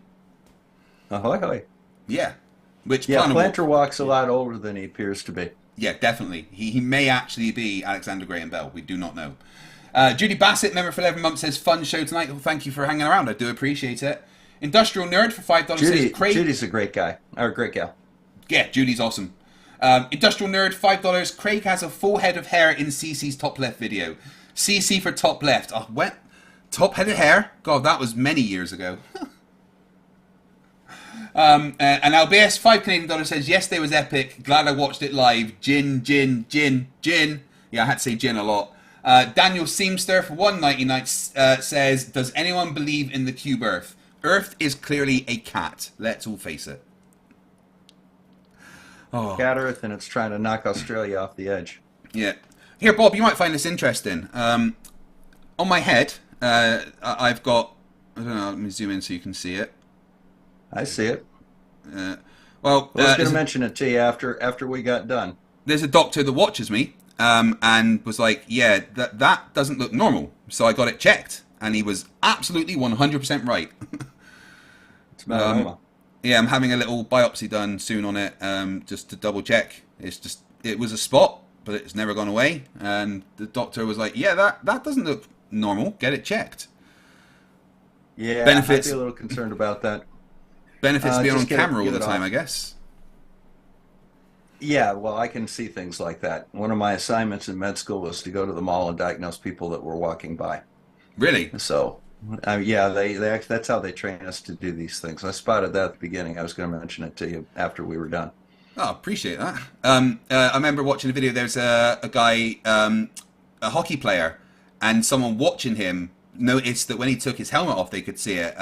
Ahoy hoy. Yeah. Which Planter walks a lot older than he appears to be. Yeah, definitely. He may actually be Alexander Graham Bell. We do not know. Judy Bassett, member for 11 months, says, fun show tonight. Well, thank you for hanging around. I do appreciate it. Industrial Nerd for $5 says, Craig. Judy's a great guy. Or a great gal. Yeah, Judy's awesome. Industrial Nerd, $5. Craig has a full head of hair in CC's top left video. CC for top left. Oh, what? Top head of hair? God, that was many years ago. And Albias, $5 Canadian says, yesterday was epic. Glad I watched it live. Gin. Yeah, I had to say gin a lot. Daniel Seamster for $1.99 says, does anyone believe in the cube Earth? Earth is clearly a cat. Let's all face it. Oh. Cat Earth, and it's trying to knock Australia off the edge. Yeah. Here, Bob, you might find this interesting. On my head, I've got... I don't know, let me zoom in so you can see it. I see it. I was going to mention it to you after we got done. There's a doctor that watches me and was like, yeah, that doesn't look normal. So I got it checked, and he was absolutely 100% right. It's melanoma. Yeah, I'm having a little biopsy done soon on it, just to double check. It was a spot, but it's never gone away. And the doctor was like, yeah, that doesn't look normal. Get it checked. Yeah, benefits, I'd be a little concerned about that. Benefits being on camera all the time, I guess. Yeah, well, I can see things like that. One of my assignments in med school was to go to the mall and diagnose people that were walking by. Really? So, yeah, that's how they train us to do these things. I spotted that at the beginning. I was going to mention it to you after we were done. Oh, appreciate that. I remember watching a video. There's a guy, a hockey player, and someone watching him noticed that when he took his helmet off, they could see it.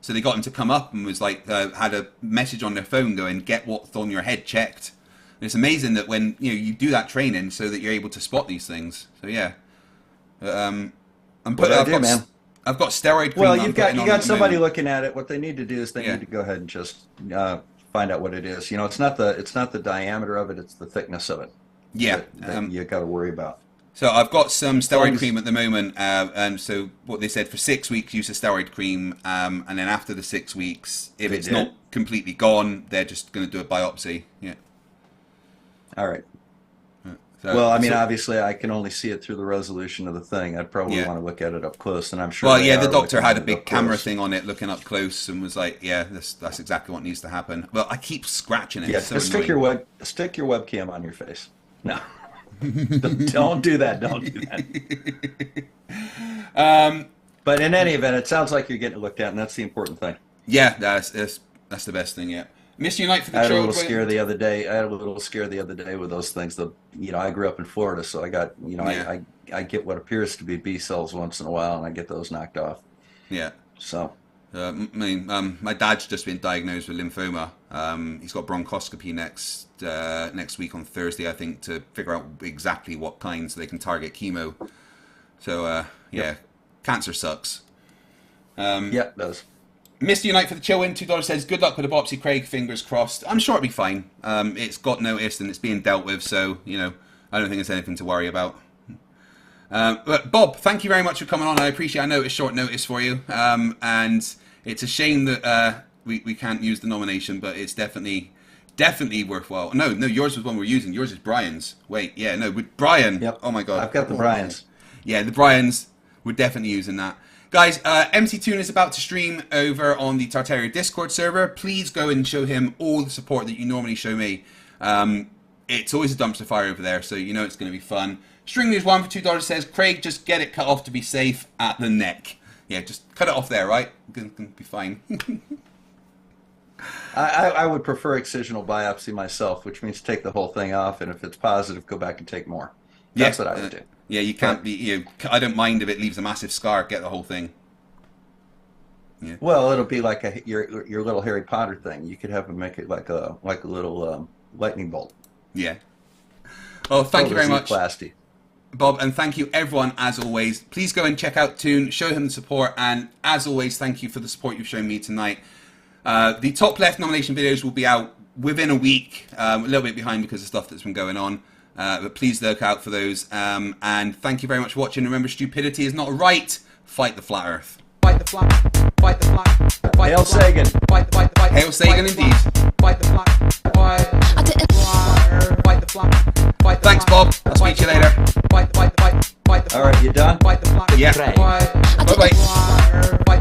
So they got him to come up and was like, had a message on their phone going, "Get what's on your head checked." And it's amazing that when you do that training, so that you're able to spot these things. So yeah, I've got steroid cream. Well, you got somebody looking at it. What they need to do is they need to go ahead and just find out what it is. It's not the diameter of it; it's the thickness of it. Yeah, that you got to worry about. So I've got some steroid cream at the moment, and so what they said, for 6 weeks use the steroid cream, and then after the 6 weeks, if it's not completely gone, they're just going to do a biopsy. Yeah. All right. So, well, I mean, obviously, I can only see it through the resolution of the thing. I'd probably want to look at it up close, and I'm sure. Well, yeah, the doctor had a big camera thing on it, looking up close, and was like, "Yeah, that's exactly what needs to happen." Well, I keep scratching it. Yeah, so stick your webcam on your face. No. Don't do that. Don't do that. But in any event, it sounds like you're getting looked at, and that's the important thing. Yeah, that's the best thing. Yeah. Mr. Unite for the I had a children. little scare the other day. I had a little scare the other day with those things. I grew up in Florida, so I got, I get what appears to be B cells once in a while, and I get those knocked off. Yeah. So. My dad's just been diagnosed with lymphoma. He's got bronchoscopy next week on Thursday, I think, to figure out exactly what kind so they can target chemo. So, cancer sucks. Yeah, it does. Mr. Unite for the chill win, $2 says, good luck with the Bopsy Craig, fingers crossed. I'm sure it'll be fine. It's got noticed and it's being dealt with, so, I don't think there's anything to worry about. But Bob, thank you very much for coming on. I know it's short notice for you, and it's a shame that we can't use the nomination, but it's definitely worthwhile. No, yours was one we're using. Yours is Brian's. Wait, yeah, no, with Brian. Yep. Oh my God, I've got the Brian's. Yeah, the Brian's. We're definitely using that. Guys, MCToon is about to stream over on the Tartaria Discord server. Please go and show him all the support that you normally show me. It's always a dumpster fire over there, so you know it's going to be fun. String News 1 for $2 says, Craig, just get it cut off to be safe at the neck. Yeah, just cut it off there, right? Gonna be fine. I would prefer excisional biopsy myself, which means take the whole thing off, and if it's positive, go back and take more. That's what I would do. Yeah, you can't be. I don't mind if it leaves a massive scar. Get the whole thing. Yeah. Well, it'll be like your little Harry Potter thing. You could have him make it like a little lightning bolt. Yeah. Well, thank you very much, Plasty. Bob, and thank you everyone as always. Please go and check out Toon, show him the support, and as always, thank you for the support you've shown me tonight. The top left nomination videos will be out within a week, a little bit behind because of stuff that's been going on. But please look out for those. And thank you very much for watching. Remember, stupidity is not a right. Fight the flat Earth. Fight the flat. Fight the flat. Hail Sagan. Hail Sagan indeed. Fight the flat. Fight the flat. Thanks, Bob. I'll speak to you later. Fight the All right, you done? Fight the flat. Yeah. Bye-bye.